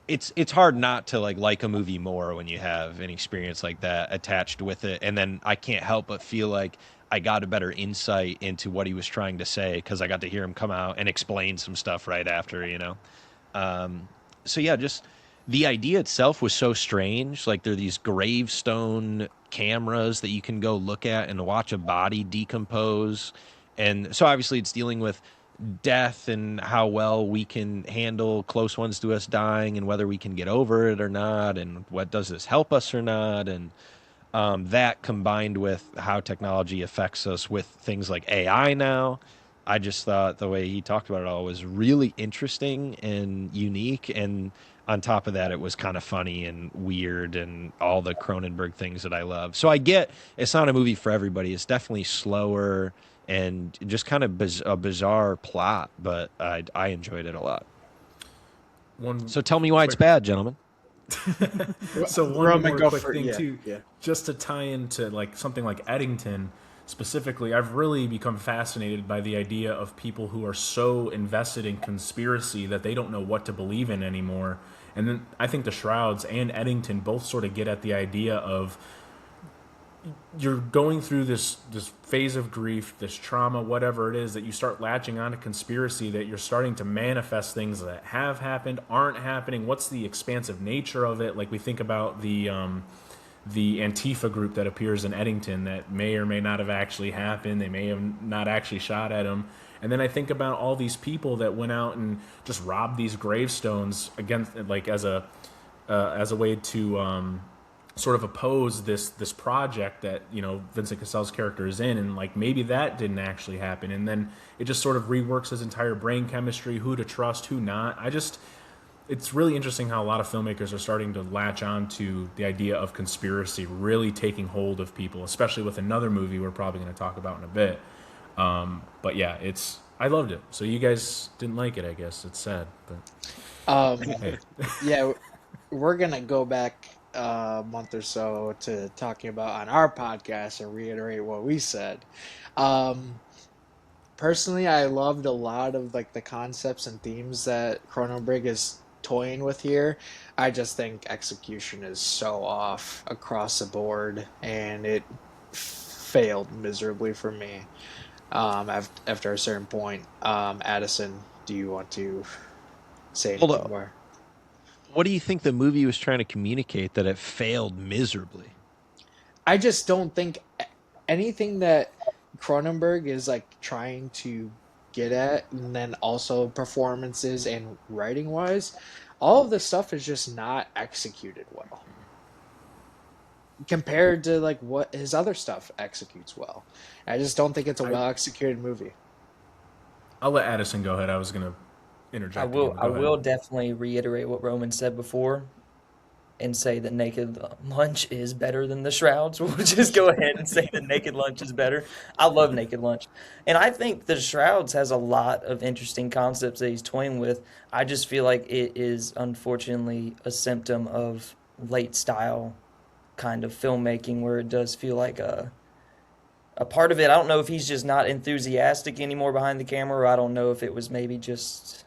it's hard not to like a movie more when you have an experience like that attached with it. And then I can't help but feel like I got a better insight into what he was trying to say because I got to hear him come out and explain some stuff right after. So yeah, just the idea itself was so strange. Like there are these gravestone cameras that you can go look at and watch a body decompose. And so obviously it's dealing with death and how well we can handle close ones to us dying and whether we can get over it or not, and what does this help us or not. And that combined with how technology affects us with things like AI now, I just thought the way he talked about it all was really interesting and unique. And on top of that, it was kind of funny and weird and all the Cronenberg things that I love. So I get it's not a movie for everybody. It's definitely slower and just kind of a bizarre plot, but I enjoyed it a lot. One So tell me why it's quick bad, gentlemen. So one Roman, more go quick for thing yeah, too, yeah. just to tie into like something like Eddington specifically. I've really become fascinated by the idea of people who are so invested in conspiracy that they don't know what to believe in anymore. And then I think the Shrouds and Eddington both sort of get at the idea of you're going through this phase of grief, this trauma, whatever it is, that you start latching on to conspiracy, that you're starting to manifest things that have happened, aren't happening. What's the expansive nature of it? Like we think about the Antifa group that appears in Eddington that may or may not have actually happened. They may have not actually shot at him. And then I think about all these people that went out and just robbed these gravestones against, like as a way to sort of oppose this project that Vincent Cassel's character is in, and like maybe that didn't actually happen, and then it just sort of reworks his entire brain chemistry, who to trust, who not. It's really interesting how a lot of filmmakers are starting to latch on to the idea of conspiracy really taking hold of people, especially with another movie we're probably going to talk about in a bit. But yeah, I loved it. So you guys didn't like it, I guess. It's sad, but hey. Yeah, we're gonna go back a month or so to talking about on our podcast and reiterate what we said. Um, Personally, I loved a lot of like the concepts and themes that Cronenberg is toying with here. I just think execution is so off across the board, and it failed miserably for me. After a certain point, Addison, do you want to say Hold anything on. more? What do you think the movie was trying to communicate that it failed miserably? I just don't think anything that Cronenberg is like trying to get at, and then also performances and writing wise, all of this stuff is just not executed well compared to like what his other stuff executes well. I just don't think it's a I, well executed movie. I'll let Addison go ahead. I was going to I interject again, will but I go ahead. will definitely reiterate what Roman said before. and say that Naked Lunch is better than The Shrouds. We'll just go ahead and say that Naked Lunch is better. I love Naked Lunch. And I think The Shrouds has a lot of interesting concepts that he's toying with. I just feel like it is unfortunately a symptom of late style kind of filmmaking where it does feel like a part of it. I don't know if he's just not enthusiastic anymore behind the camera, or I don't know if it was maybe just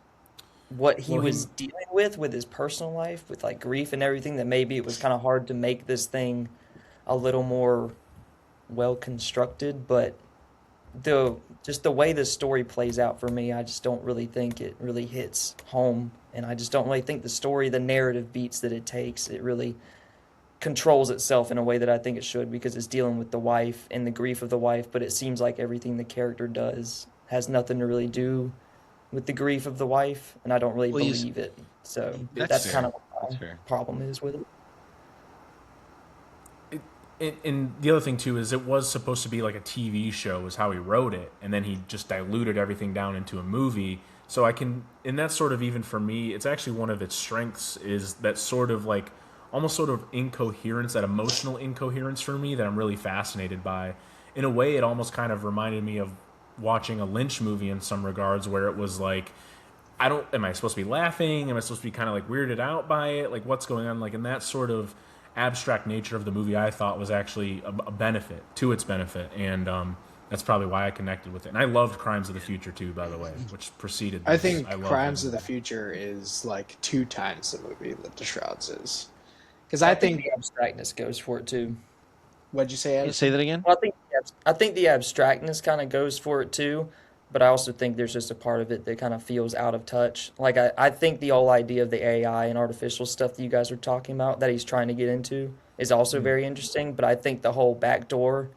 what he Well, was dealing with his personal life, with like grief and everything, that maybe it was kind of hard to make this thing a little more well constructed. But the way the story plays out for me, I just don't really think it really hits home, and I just don't really think the narrative beats that it takes, it really controls itself in a way that I think it should, because it's dealing with the wife and the grief of the wife, but it seems like everything the character does has nothing to really do with the grief of the wife, and I don't really Well, believe it. So That's that's kind fair. of That's what my fair. problem is with it. and the other thing too is it was supposed to be like a TV show, is how he wrote it, and then he just diluted everything down into a movie. So I can, and that's sort of, even for me, it's actually one of its strengths, is that sort of like almost sort of incoherence, that emotional incoherence for me that I'm really fascinated by. In a way, it almost kind of reminded me of watching a Lynch movie in some regards, where it was like, am I supposed to be laughing? Am I supposed to be kind of like weirded out by it? Like, what's going on? Like, in that sort of abstract nature of the movie, I thought was actually a benefit to its benefit. And that's probably why I connected with it. And I loved Crimes of the Future too, by the way, which preceded I this. think I love Crimes it. of the Future is like 2 times the movie that The Shrouds is. Because Well, I I think think, the abstractness goes for it too. what'd you say, You say Addison? that again? Well, I think the abstractness kind of goes for it too, but I also think there's just a part of it that kind of feels out of touch. Like I think the whole idea of the AI and artificial stuff that you guys are talking about that he's trying to get into is also very interesting, but I think the whole backdoor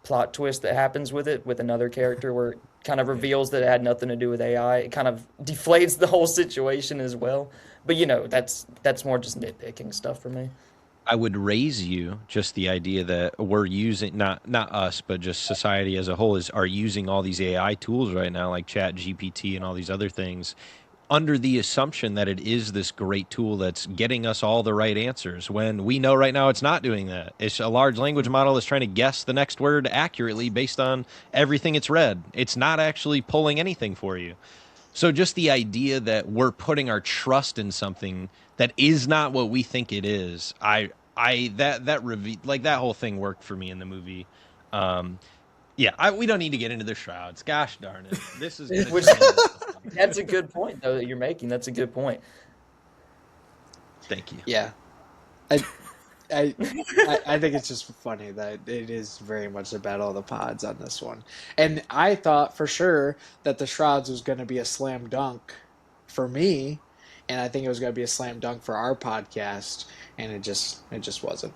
plot twist that happens with it with another character where it kind of reveals that it had nothing to do with AI, it kind of deflates the whole situation as well. But that's more just nitpicking stuff for me. I would raise you just the idea that we're using, not us, but just society as a whole are using all these AI tools right now, like Chat GPT and all these other things, under the assumption that it is this great tool that's getting us all the right answers, when we know right now it's not doing that. It's a large language model that's trying to guess the next word accurately based on everything it's read. It's not actually pulling anything for you. So just the idea that we're putting our trust in something that is not what we think it is, like that whole thing worked for me in the movie. Um, yeah, we don't need to get into the shrouds. Gosh darn it, this is gonna Which turn into something. that's a good point though that you're making. That's a good point. Thank you. Yeah. I, I think it's just funny that it is very much a battle of the pods on this one. And I thought for sure that The Shrouds was going to be a slam dunk for me, and I think it was going to be a slam dunk for our podcast, and it just wasn't,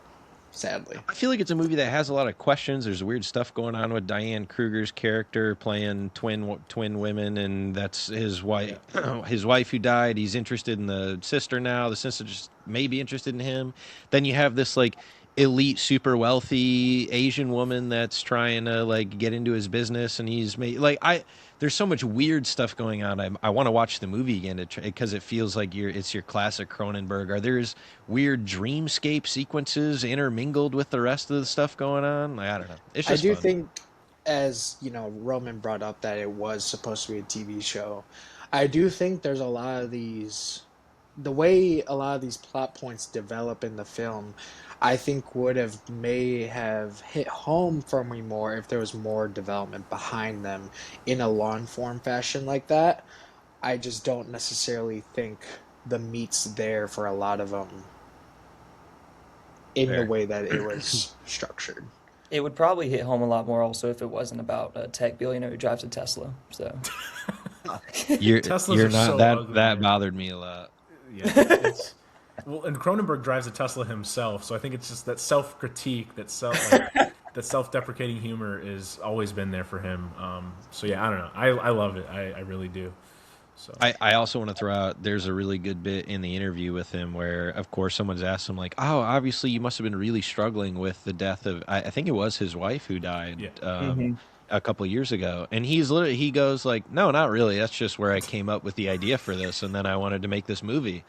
sadly. I feel like it's a movie that has a lot of questions. There's weird stuff going on with Diane Kruger's character playing twin women, and that's his wife. His wife who died. He's interested in the sister now. The sister just may be interested in him. Then you have this like elite, super wealthy Asian woman that's trying to like get into his business, and he's made like I. There's so much weird stuff going on. I want to watch the movie again because it feels like it's your classic Cronenberg. Are there's weird dreamscape sequences intermingled with the rest of the stuff going on? Like, I don't know. It's I just do fun. think, as you know, Roman brought up that it was supposed to be a TV show. I do think there's a lot of these, the way a lot of these plot points develop in the film, I think may have hit home for me more if there was more development behind them in a long form fashion like that. I just don't necessarily think the meat's there for a lot of them in the Fair. way that it was structured. It would probably hit home a lot more also if it wasn't about a tech billionaire who drives a Tesla. So You're Teslas you're are not so that ugly, that man. bothered me a lot. Yeah, it's well, and Cronenberg drives a Tesla himself, so I think it's just that self critique, that self deprecating humor is always been there for him. So yeah, I don't know. I love it. I really do. So I also want to throw out there's a really good bit in the interview with him where, of course, someone's asked him, like, oh, obviously you must have been really struggling with the death of, I think it was his wife who died yeah, a couple of years ago. And he goes, like, no, not really. That's just where I came up with the idea for this. And then I wanted to make this movie.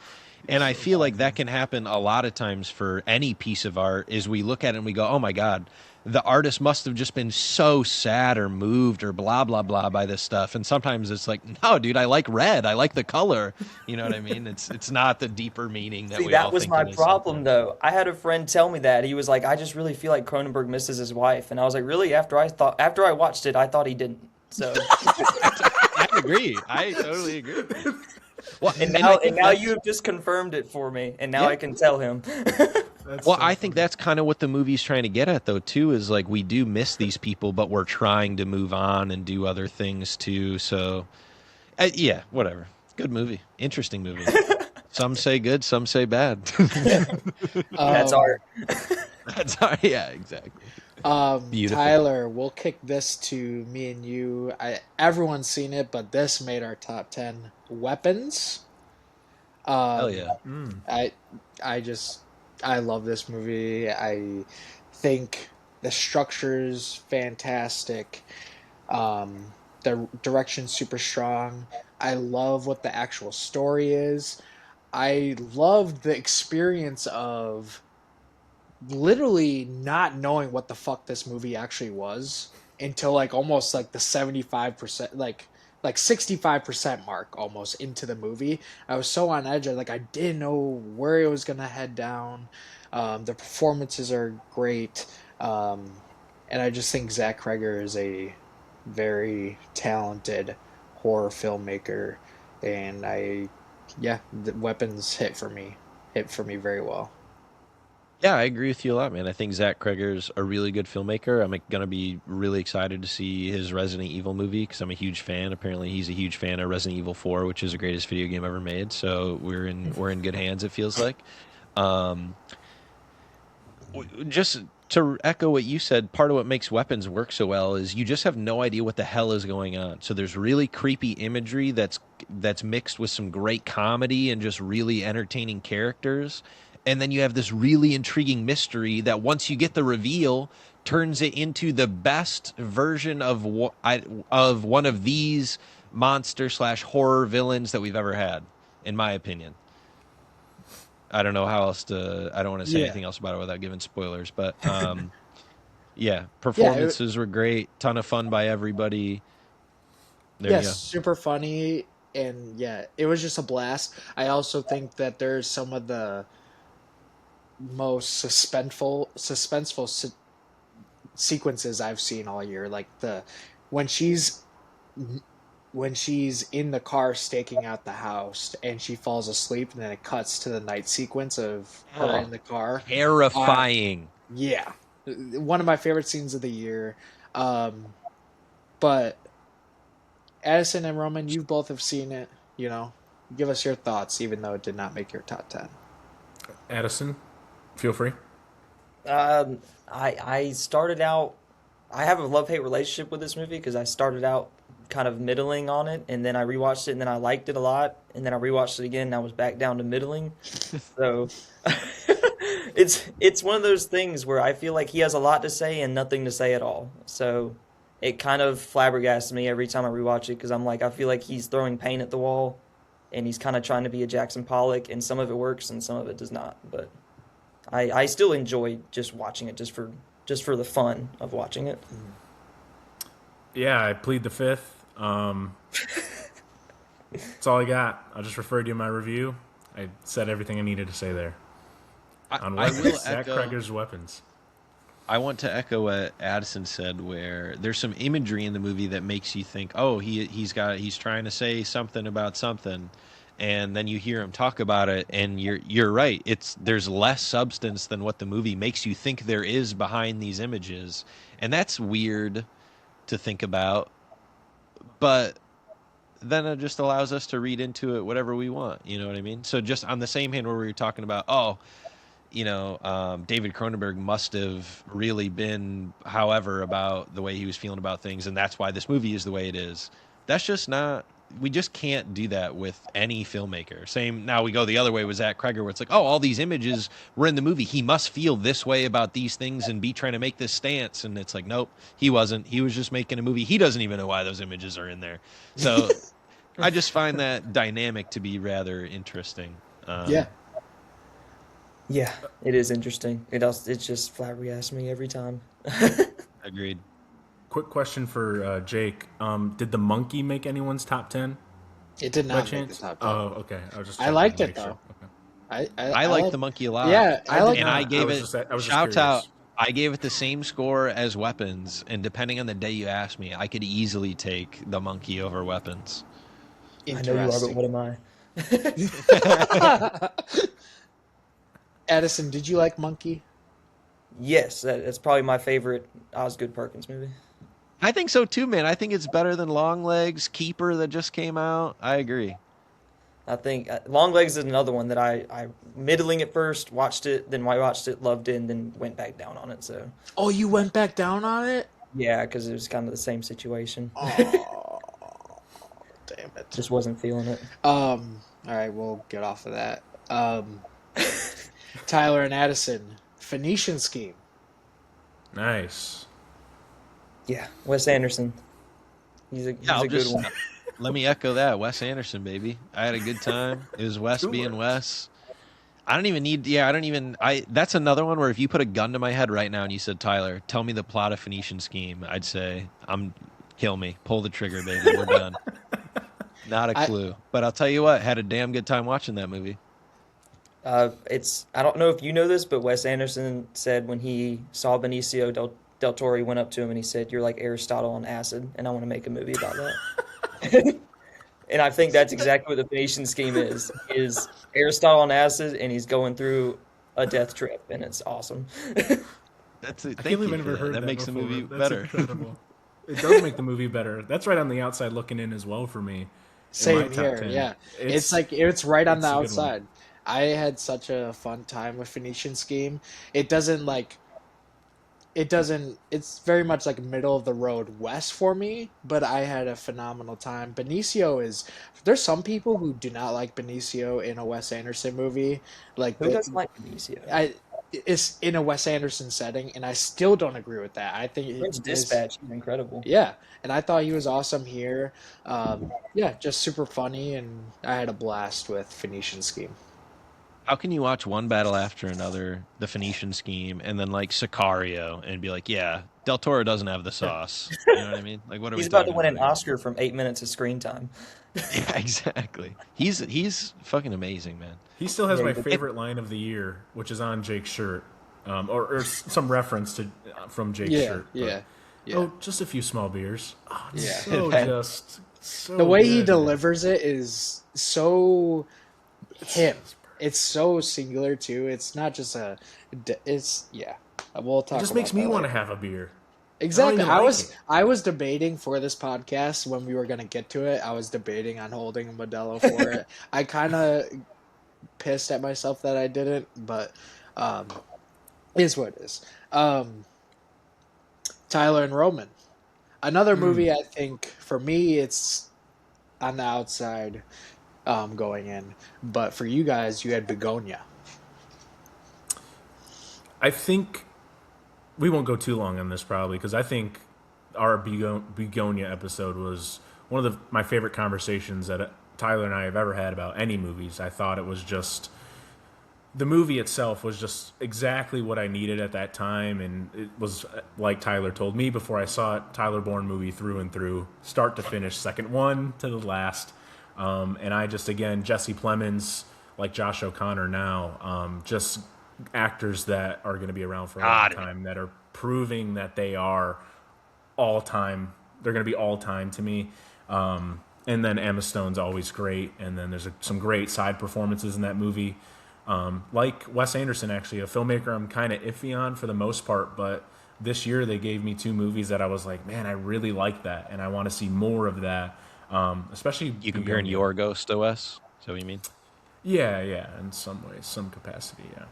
And I feel like that can happen a lot of times for any piece of art is we look at it and we go, oh my God, the artist must have just been so sad or moved or blah, blah, blah by this stuff. And sometimes it's like, no, dude, I like red. I like the color. You know what I mean? It's not the deeper meaning that See, we all that was think my it is problem sometimes. though. I had a friend tell me that. He was like, I just really feel like Cronenberg misses his wife. And I was like, really? After I watched it, I thought he didn't. So, I agree. I totally agree. Well, and and I now, and think now you that's, have just confirmed it for me. And now yeah. I can tell him. That's Well, so I think funny. that's kind of what the movie's trying to get at, though, too, is like we do miss these people, but we're trying to move on and do other things too. So, yeah, whatever. Good movie. Interesting movie. Some say good, some say bad. That's Um, art. That's all, yeah, exactly. Beautiful. Tyler, we'll kick this to me and you. Everyone's seen it, but this made our top 10. Weapons. Hell Um, yeah. I I just I love this movie. I think the structure's fantastic. The direction's super strong. I love what the actual story is. I love the experience of literally not knowing what the fuck this movie actually was until like almost like the 75%, like 65% mark almost into the movie. I was so on edge. Like I didn't know where it was gonna head down. The performances are great. And I just think Zach Kreger is a very talented horror filmmaker, and yeah, the weapons hit for me very well. Yeah, I agree with you a lot, man. I think Zach Kreger's a really good filmmaker. I'm going to be really excited to see his Resident Evil movie because I'm a huge fan. Apparently, he's a huge fan of Resident Evil 4, which is the greatest video game ever made. So we're in good hands. It feels like. Um, just to echo what you said, part of what makes Weapons work so well is you just have no idea what the hell is going on. So there's really creepy imagery that's mixed with some great comedy and just really entertaining characters. And then you have this really intriguing mystery that once you get the reveal turns it into the best version of one of these monster slash horror villains that we've ever had, in my opinion. I don't know how else to. I don't want to say Yeah, anything else about it without giving spoilers, but yeah, yeah, performances were great. Ton of fun by everybody. There yeah, you go. super funny, and yeah, it was just a blast. I also think that there's some of the most suspenseful sequences I've seen all year. Like the when she's when she's in the car staking out the house and she falls asleep, and then it cuts to the night sequence of her Oh, in the car. Uh, terrifying. yeah, one of my favorite scenes of the year. Um, but Addison and Roman, you both have seen it. You know, give us your thoughts, even though it did not make your top 10. Addison, feel free. I started out. I have a love hate relationship with this movie because I started out kind of middling on it, and then I rewatched it, and then I liked it a lot, and then I rewatched it again, and I was back down to middling. So it's one of those things where I feel like he has a lot to say and nothing to say at all. So it kind of flabbergasts me every time I rewatch it because I'm like I feel like he's throwing paint at the wall, and he's kind of trying to be a Jackson Pollock, and some of it works and some of it does not. But I still enjoy just watching it just for the fun of watching it. Yeah, I plead the fifth. That's all I got. I'll just refer to you in my review. I said everything I needed to say there on I will weapons. Zach echo. Kreger's weapons. I want to echo what Addison said, where there's some imagery in the movie that makes you think, oh, he's trying to say something about something, and then you hear him talk about it, and you're right. There's less substance than what the movie makes you think there is behind these images, and that's weird to think about. But then it just allows us to read into it whatever we want. You know what I mean? So just on the same hand, where we were talking about, oh, David Cronenberg must have really been, however, about the way he was feeling about things, and that's why this movie is the way it is. That's just not. We just can't do that with any filmmaker. Same. Now we go the other way with Zach Kreger, where it's like, oh, all these images were in the movie. He must feel this way about these things and be trying to make this stance. And it's like, nope, he wasn't. He was just making a movie. He doesn't even know why those images are in there. So I just find that dynamic to be rather interesting. Yeah. Yeah, it is interesting. It just flabbergasts me every time. Agreed. Quick question for Jake. Did the monkey make anyone's top 10 It did by not make the chance? top 10. Oh, okay. I was just I checking to liked it make sure. though. Okay. I I like like. the monkey a lot, Yeah, I I did like. and I not. gave it I was just shouts out. curious. I gave it the same score as Weapons, and depending on the day you ask me, I could easily take the monkey over Weapons. I know you are, but Interesting. what am I? Addison, did you like Monkey? Yes, that's probably my favorite Osgood Perkins movie. I think so too, man. I think it's better than Longlegs, Keeper that just came out. I agree. I think Longlegs is another one that I middling at first, watched it, then I watched it, loved it, and then went back down on it. So Oh, you went back down on it? yeah, because it was kind of the same situation. Oh, damn it. Just wasn't feeling it. All right, we'll get off of that. Tyler and Addison, Phoenician Scheme. Nice. Yeah, Wes Anderson. Yeah, He's a good one. let me echo that. Wes Anderson, baby. I had a good time. It was Wes Two being words. Wes. I don't even need. Yeah, I don't even. That's another one where if you put a gun to my head right now and you said, Tyler, tell me the plot of Phoenician Scheme, I'd say, kill me, pull the trigger, baby. We're done. Not a I clue. But I'll tell you what, had a damn good time watching that movie. It's I don't know if you know this, but Wes Anderson said when he saw Benicio del Toro, he went up to him and he said, "You're like Aristotle on acid, and I want to make a movie about that." And I think that's exactly what the Phoenician Scheme is Aristotle on acid, and he's going through a death trip, and it's awesome. That's it. I can't Thank believe you I've for never that. heard That that makes the before. movie That's better. incredible. It does make the movie better. That's right on the outside looking in as well for me in my Same top here. 10. Yeah, it's like it's right on the It's a good one. outside. I had such a fun time with Phoenician Scheme. It doesn't like it doesn't it's very much like middle of the road west for me, but I had a phenomenal time. Benicio is there's some people who do not like Benicio in a Wes Anderson movie. Like Who the doesn't like Benicio? I it's in a Wes Anderson setting, and I still don't agree with that. I think French his Dispatch is incredible. yeah, and I thought he was awesome here. Yeah, just super funny, and I had a blast with Phoenician Scheme. How can you watch one battle after another, the Phoenician Scheme, and then like Sicario, and be like, yeah, Del Toro doesn't have the sauce. You know what I mean? Like, what are we He's about to talking win about an here? Oscar from 8 minutes of screen time. Yeah, exactly. He's fucking amazing, man. He still has Yeah, my he It, favorite line of the year, which is on Jake's shirt, or some reference to from Jake's Yeah, shirt. But yeah, yeah, oh, just a few small beers. Oh, it's yeah. just The so way he good, man. delivers it is so him. It's It's so singular too. It's not just a. It's yeah. We'll It talk just about makes me that want to later. have a beer. I don't Exactly. even like it. I was debating for this podcast when we were gonna get to it. I was debating on holding a Modelo for it. I kind of pissed at myself that I didn't, but um, is what it is. Um, Tyler and Roman. Another movie. I think for me, it's on the outside going in, but for you guys, you had Begonia. I think we won't go too long on this probably because I think our Begonia episode was one of my favorite conversations that Tyler and I have ever had about any movies. I thought it was just the movie itself was just exactly what I needed at that time, and it was like Tyler told me before I saw it, Tyler Bourne movie through and through, start to finish, second one to the last. And I just again Jesse Plemons, like Josh O'Connor now, just actors that are going to be around for a long got it. time that are proving that they are all time. They're going to be all time to me. And then Emma Stone's always great, and then there's some great side performances in that movie. Like Wes Anderson, actually, a filmmaker I'm kind of iffy on for the most part, but this year they gave me two movies that I was like, man, I really like that, and I want to see more of that. Especially You comparing Begonia. your Ghost to Wes? Is that what you mean? Yeah, yeah, in some ways, some capacity, yeah.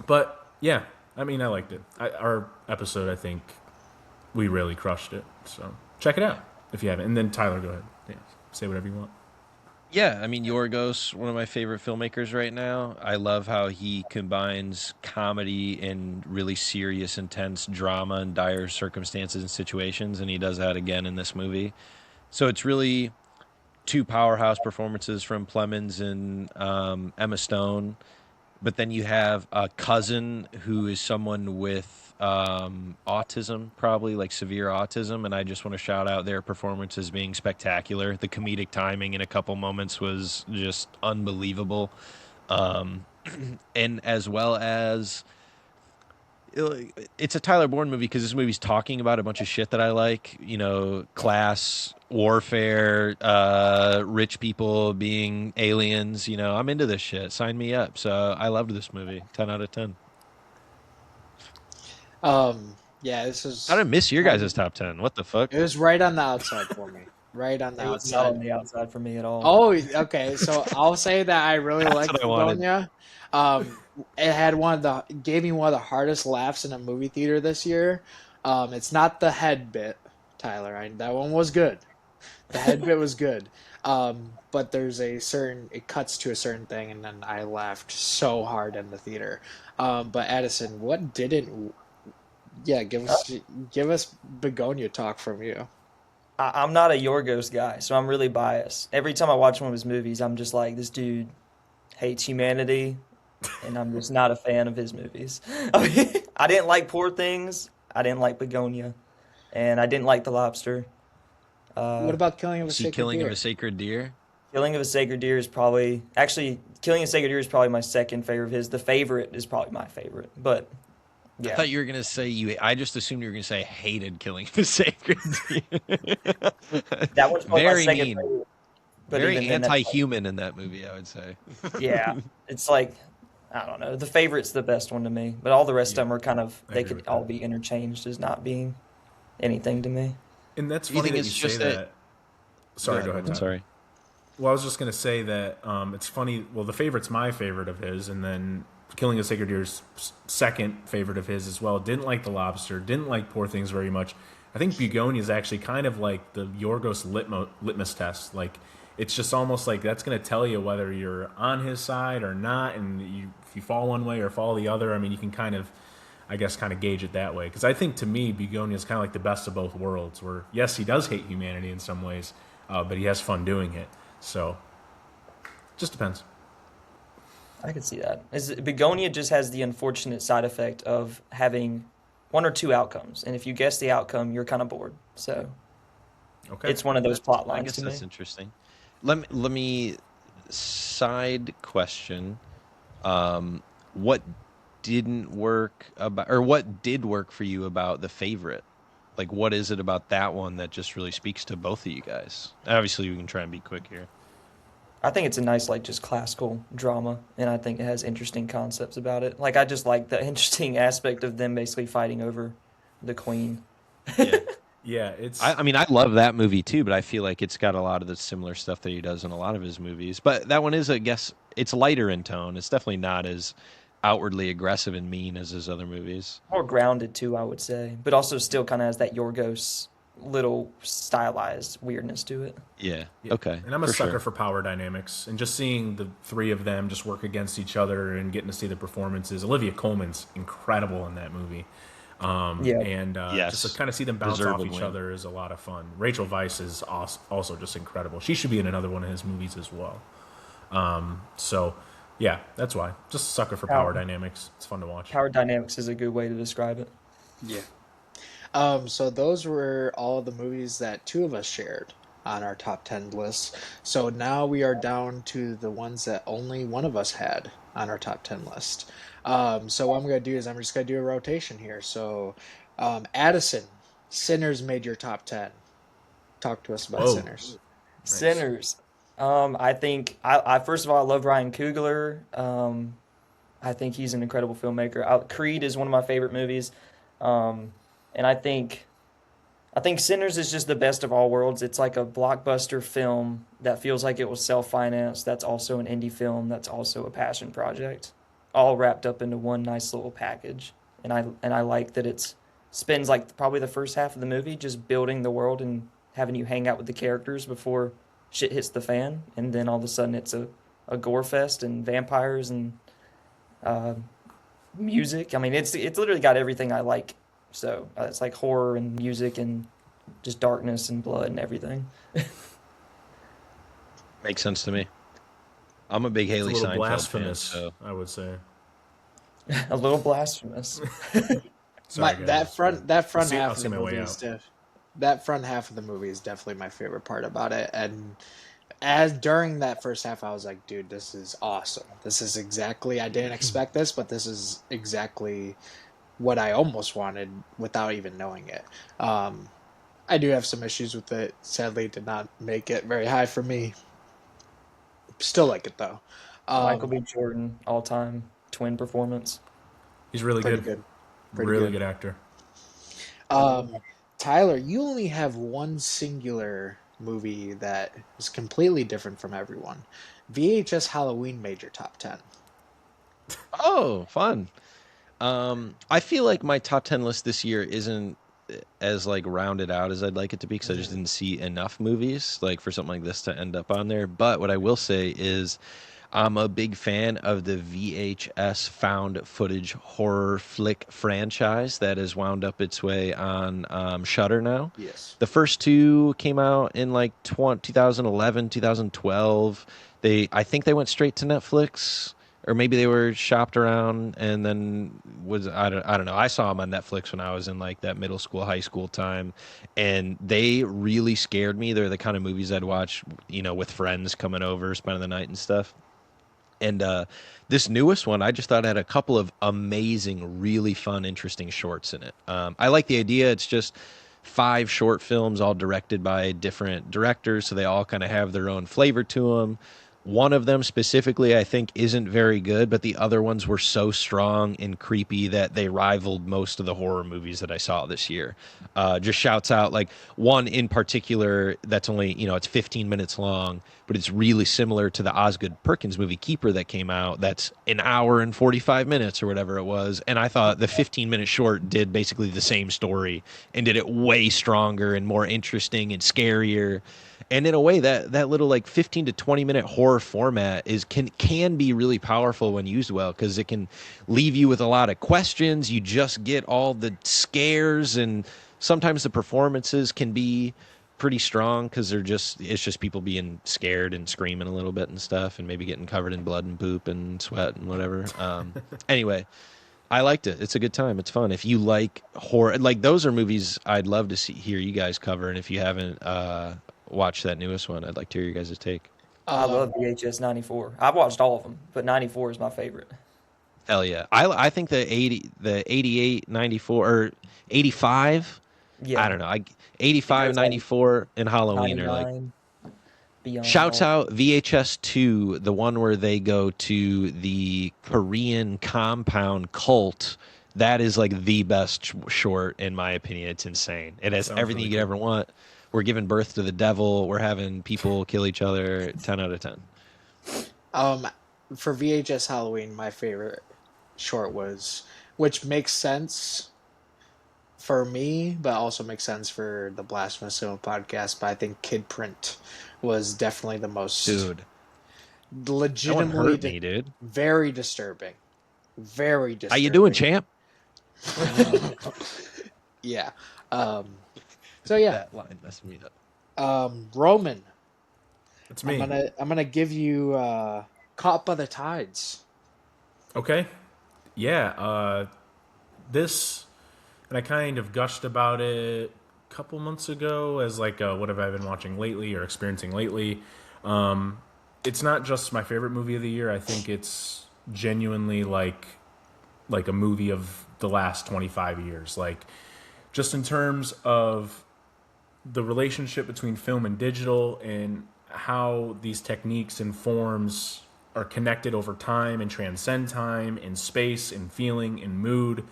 But yeah, I mean, I liked it. Our episode, I think, we really crushed it. So check it out if you haven't. And then Tyler, go ahead. Yeah, say whatever you want. Yeah, I mean, Yorgos, one of my favorite filmmakers right now. I love how he combines comedy and really serious, intense drama and dire circumstances and situations, and he does that again in this movie. So it's really two powerhouse performances from Plemons and Emma Stone, but then you have a cousin who is someone with autism, probably like severe autism, and I just want to shout out their performance as being spectacular. The comedic timing in a couple moments was just unbelievable, um, and as well as it's a Tyler Bourne movie because this movie's talking about a bunch of shit that I like. You know, class warfare, rich people being aliens. You know, I'm into this shit. Sign me up. So I loved this movie. 10 out of 10. Yeah, this I is didn't miss your one. guys' top 10. What the fuck? It was right on the outside for me. Right on the It was not on outside. the outside for me at all. Oh, okay. So I'll say that I really That's liked what I wanted. Begonia. Um, it had gave me one of the hardest laughs in a movie theater this year. It's not the head bit, Tyler. That one was good. The head bit was good. But there's it cuts to a certain thing, and then I laughed so hard in the theater. But Addison, what didn't? Yeah, give us Begonia talk from you. I'm not a Yorgos guy, so I'm really biased. Every time I watch one of his movies, I'm just like, this dude hates humanity, and I'm just not a fan of his movies. I mean, I didn't like Poor Things, I didn't like Begonia, and I didn't like The Lobster. What Uh, about Killing of a See, Sacred Killing of a Deer? Sacred Deer. Killing of a Sacred Deer is probably actually Killing of a Sacred Deer is probably my second favorite of his. The Favorite is probably my favorite, but I yeah, thought you were gonna say you. I just assumed you were gonna say hated Killing of a Sacred Deer. that one's probably my Very second mean. favorite. But Very even then, that's like, anti-human in that movie, I would say. yeah, it's like I don't know. The Favorite's the best one to me, but all the rest of Yeah, them are kind of I they agree could with all that. be interchanged as not being anything to me. And that's Do you funny think that you it's say just that? that. Go Sorry, go ahead, ahead, Roman. Tyler. Sorry. Well, I was just going to say that it's funny. Well, The Favorite's my favorite of his, and then Killing a Sacred Deer's second favorite of his as well. Didn't like The Lobster, didn't like Poor Things very much. I think Begonia is actually kind of like the Yorgos litmus test. Like, it's just almost like that's going to tell you whether you're on his side or not, and if you fall one way or fall the other. I mean, you can kind of, I guess, kind of gauge it that way. Because I think to me, Begonia is kind of like the best of both worlds. Where yes, he does hate humanity in some ways, but he has fun doing it. So, just depends. I could see that. Begonia just has the unfortunate side effect of having one or two outcomes, and if you guess the outcome, you're kind of bored. So Okay. it's one of those plot I lines guess to me. that's interesting. Let me side question. What didn't work about, or what did work for you about The Favorite? Like, what is it about that one that just really speaks to both of you guys? Obviously, we can try and be quick here. I think it's a nice, like, just classical drama, and I think it has interesting concepts about it. Like, I just like the interesting aspect of them basically fighting over the queen. Yeah. Yeah, I mean, I love that movie too, but I feel like it's got a lot of the similar stuff that he does in a lot of his movies. But that one is, I guess, it's lighter in tone. It's definitely not as outwardly aggressive and mean as his other movies. More grounded, too, I would say, but also still kind of has that Yorgos little stylized weirdness to it. Yeah. yeah. Okay. And I'm a For sucker sure. for power dynamics, and just seeing the three of them just work against each other and getting to see the performances. Olivia Colman's incredible in that movie. Yeah. And just to Yes. kind of see them bounce Deserved off each win. other is a lot of fun. Rachel Weisz is also just incredible. She should be in another one of his movies as well. So, yeah, that's why. Just a sucker for power Power, dynamics. It's fun to watch. power dynamics is a good way to describe it. Yeah. So those were all the movies that two of us shared on our top 10 lists. So now we are down to the ones that only one of us had on our top 10 list. So what I'm going to do is I'm just going to do a rotation here. So, Addison, Sinners made your top 10. Talk to us about Whoa, Sinners. nice. Sinners. I think I first of all I love Ryan Coogler. I think he's an incredible filmmaker. Creed is one of my favorite movies, um, and I think Sinners is just the best of all worlds. It's like a blockbuster film that feels like it was self-financed. That's also an indie film. That's also a passion project, all wrapped up into one nice little package. And I like that it's spends like probably the first half of the movie just building the world and having you hang out with the characters before shit hits the fan, and then all of a sudden it's a gore fest and vampires and uh, music. I mean, it's literally got everything I like. So it's like horror and music and just darkness and blood and everything. Makes sense to me. I'm a big It's a Haley little Seinfeld fan, blasphemous, so I would say. A little blasphemous. My Sorry, guys. that I'll front see. half I'll of see the my way movie out. that front half of the movie is definitely my favorite part about it. And as during that first half, I was like, dude, this is awesome. This is exactly, I didn't expect this, but this is exactly what I almost wanted without even knowing it. Um, I do have some issues with it. Sadly, it did not make it very high for me. Still like it though. Michael Um, B. Jordan, all time twin performance. He's really pretty good. good. Pretty Really good. good actor. Um, Tyler, you only have one singular movie that is completely different from everyone. VHS Halloween made your top 10. oh, fun. I feel like my top 10 list this year isn't as like rounded out as I'd like it to be because I just Mm. didn't see enough movies like for something like this to end up on there. But what I will say is I'm a big fan of the VHS found footage horror flick franchise that has wound up its way on Shudder now. Yes. The first two came out in like 2011, 2012. I think they went straight to Netflix, or maybe they were shopped around and then I don't know. I saw them on Netflix when I was in like that middle school, high school time, and they really scared me. They're the kind of movies I'd watch, with friends coming over, spending the night and stuff. And this newest one, I just thought had a couple of amazing, really fun, interesting shorts in it. I like the idea. It's just five short films, all directed by different directors, so they all kind of have their own flavor to them. One of them specifically, I think, isn't very good, but the other ones were so strong and creepy that they rivaled most of the horror movies that I saw this year. Just shouts out like one in particular that's only, it's 15 minutes long, but it's really similar to the Osgood Perkins movie Keeper that came out. That's an hour and 45 minutes or whatever it was. And I thought the 15-minute short did basically the same story and did it way stronger and more interesting and scarier. And in a way, that little like 15 to 20-minute horror format can be really powerful when used well because it can leave you with a lot of questions. You just get all the scares, and sometimes the performances can be pretty strong because it's just people being scared and screaming a little bit and stuff, and maybe getting covered in blood and poop and sweat and whatever. Anyway, I liked it. It's a good time. It's fun. If you like horror, like those are movies I'd love to hear you guys cover. And if you haven't watched that newest one, I'd like to hear you guys' take. I love Um, VHS 94. I've watched all of them, but 94 is my favorite. Hell yeah! I think the 88, 94, or 85. I Yeah, don't know. it 85, goes like 94, and Halloween are like. 99, Beyond, Shouts all. out VHS 2, the one where they go to the Korean compound cult. That is like the best short, in my opinion. It's insane. It has Sounds everything really you could cool. ever want. We're giving birth to the devil. We're having people kill each other. 10 out of 10. um, for VHS Halloween, my favorite short was, which makes sense for me, but also makes sense for the Blasphemous Cinema podcast. But I think Kid Print was definitely the most Dude, that one legitimately hurt me, dude. very disturbing. Very How you doing, disturbing. champ? Yeah. So yeah. That line messed me up. Roman, It's I'm me. gonna I'm gonna give you Caught by the Tides. Okay. Yeah. This, and I kind of gushed about it a couple months ago as like what have I been watching lately or experiencing lately. It's not just my favorite movie of the year. I think it's genuinely like a movie of the last 25 years. Like just in terms of the relationship between film and digital and how these techniques and forms are connected over time and transcend time and space and feeling and mood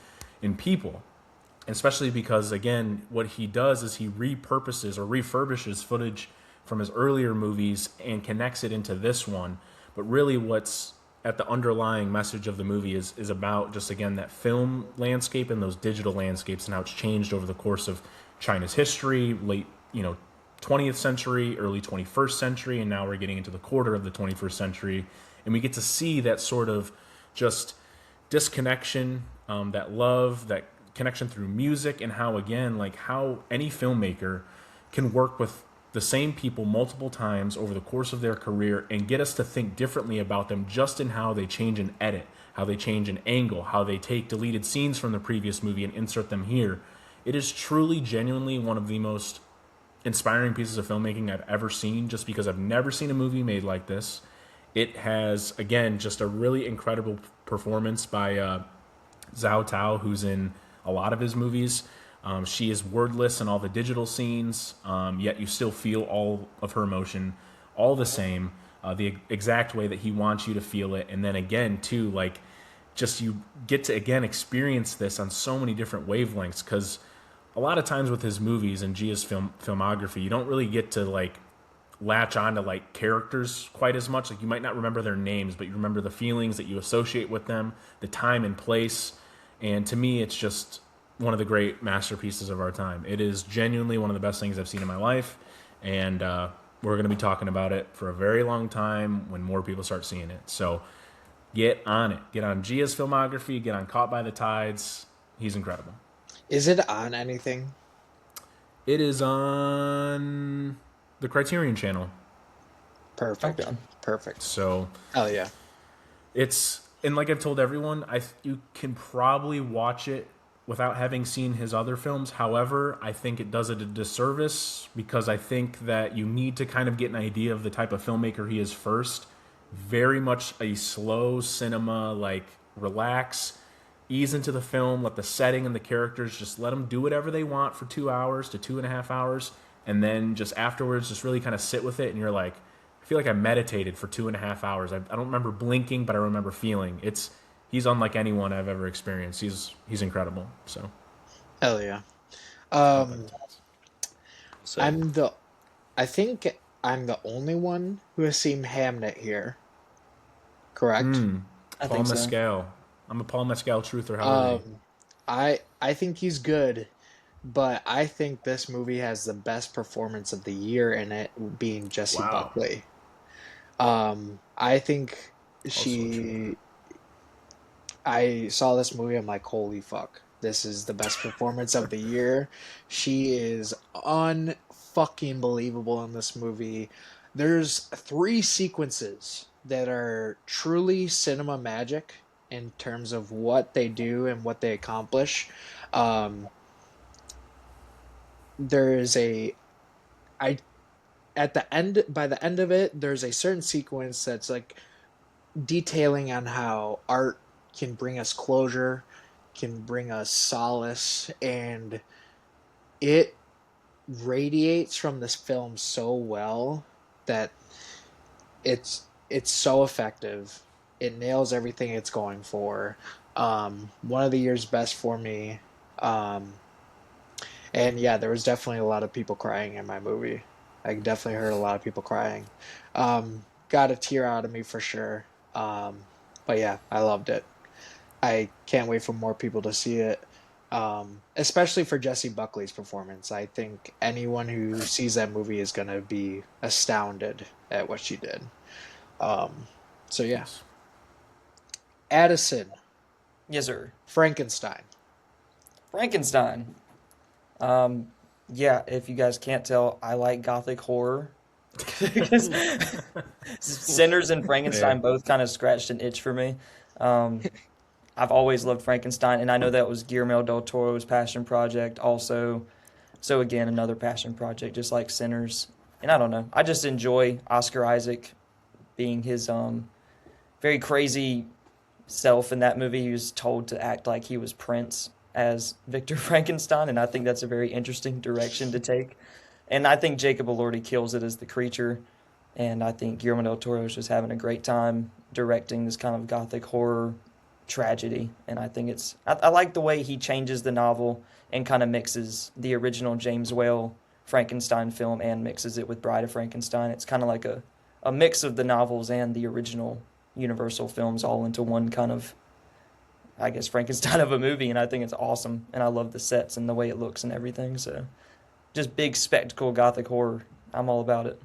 and people. Especially because, again, what he does is he repurposes or refurbishes footage from his earlier movies and connects it into this one. But really, what's at the underlying message of the movie is about just, again, that film landscape and those digital landscapes and how it's changed over the course of China's history, late, 20th century, early 21st century, and now we're getting into the quarter of the 21st century. And we get to see that sort of just disconnection, that love, that connection through music, and how, again, like how any filmmaker can work with the same people multiple times over the course of their career and get us to think differently about them just in how they change an edit, how they change an angle, how they take deleted scenes from the previous movie and insert them here. It is truly, genuinely one of the most inspiring pieces of filmmaking I've ever seen, just because I've never seen a movie made like this. It has, again, just a really incredible performance by Zhao Tao, who's in a lot of his movies. She is wordless in all the digital scenes, yet you still feel all of her emotion, all the same, the exact way that he wants you to feel it. And then again, too, like, just you get to, again, experience this on so many different wavelengths, because a lot of times with his movies and Gia's filmography, you don't really get to, like, latch on to, like, characters quite as much. Like, you might not remember their names, but you remember the feelings that you associate with them, the time and place. And to me, it's just one of the great masterpieces of our time. It is genuinely one of the best things I've seen in my life, and we're going to be talking about it for a very long time when more people start seeing it. So get on it. Get on Gia's filmography. Get on Caught by the Tides. He's incredible. Is it on anything? It is on the Criterion Channel. Perfect. Okay. Perfect. So Oh yeah. it's, and like I've told everyone, you can probably watch it without having seen his other films. However, I think it does it a disservice, because I think that you need to kind of get an idea of the type of filmmaker he is first. Very much a slow cinema, like, relax, ease into the film, let the setting and the characters, just let them do whatever they want for 2 hours to 2.5 hours, and then just afterwards just really kind of sit with it, and you're like, I feel like I meditated for 2.5 hours. I don't remember blinking, but I remember feeling. He's unlike anyone I've ever experienced. He's incredible. So Hell yeah. Um, So I'm the. I think I'm the only one who has seen Hamnet here. Correct. I Paul think so. Mescal. I'm a Paul Mescal truther. How are you? Um, I think he's good, but I think this movie has the best performance of the year in it, being Jessie Wow. Buckley. I think Also true. she. I saw this movie. I'm like, holy fuck, this is the best performance of the year. She is unfucking believable in this movie. There's three sequences that are truly cinema magic in terms of what they do and what they accomplish. Um, there is a I at the end by the end of it, there's a certain sequence that's like detailing on how art can bring us closure, can bring us solace, and it radiates from this film so well that it's so effective. It nails everything it's going for. One of the year's best for me. Um, and yeah, there was definitely a lot of people crying in my movie. I definitely heard a lot of people crying. Got a tear out of me for sure. Um, but yeah, I loved it. I can't wait for more people to see it. Especially for Jessie Buckley's performance. I think anyone who sees that movie is going to be astounded at what she did. Um, so yeah, Yes. Addison, Yes, sir. Frankenstein. Frankenstein. Um, yeah, if you guys can't tell, I like gothic horror. Because Sinners and Fair. Frankenstein both kind of scratched an itch for me. Um, I've always loved Frankenstein, and I know that was Guillermo del Toro's passion project also. So again, another passion project, just like Sinners. And I don't know, I just enjoy Oscar Isaac being his very crazy self in that movie. He was told to act like he was Prince as Victor Frankenstein, and I think that's a very interesting direction to take. And I think Jacob Elordi kills it as the creature, and I think Guillermo del Toro is just having a great time directing this kind of gothic horror tragedy. And I think I like the way he changes the novel and kind of mixes the original James Whale Frankenstein film and mixes it with Bride of Frankenstein. It's kind of like a mix of the novels and the original Universal films all into one kind of, I guess, Frankenstein of a movie. And I think it's awesome. And I love the sets and the way it looks and everything. So just big spectacle gothic horror. I'm all about it.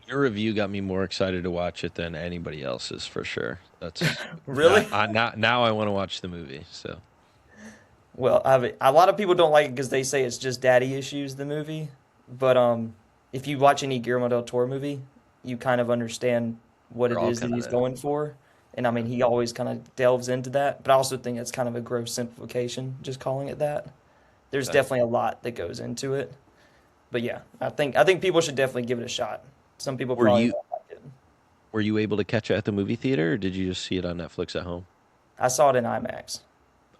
your review got me more excited to watch it than anybody else's for sure. That's Really? now I want to watch the movie. So Well, a lot of people don't like it because they say it's just daddy issues, the movie. But if you watch any Guillermo del Toro movie, you kind of understand what They're it all is that kind of he's that. going for. And I mean, he always kind of delves into that. But I also think that's kind of a gross simplification, just calling it that. There's Okay. definitely a lot that goes into it. But yeah, I think people should definitely give it a shot. Some people Were probably you won't like it. were you able to catch it at the movie theater, or did you just see it on Netflix at home? I saw it in IMAX.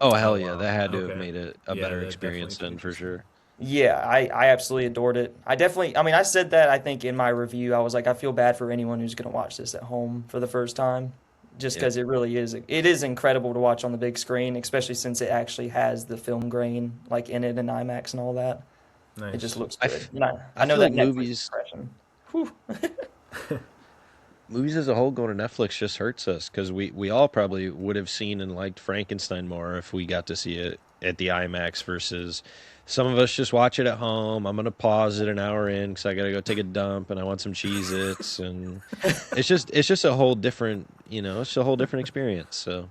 Oh Oh hell yeah, wow. that had to have Okay. made it a Yeah, better that definitely experience then for changes things. sure. Yeah, I absolutely adored it. I mean, I said that I think in my review. I was like, I feel bad for anyone who's going to watch this at home for the first time, just Yeah. because it is incredible to watch on the big screen, especially since it actually has the film grain like in it and IMAX and all that. It just Nice. looks I, good. f- I I know feel that like Netflix movies impression. Whew. movies as a whole going to Netflix just hurts us because we all probably would have seen and liked Frankenstein more if we got to see it at the IMAX versus some of us just watch it at home. I'm gonna pause it an hour in because I gotta go take a dump and I want some Cheez-Its, and it's just a whole different, it's a whole different experience. So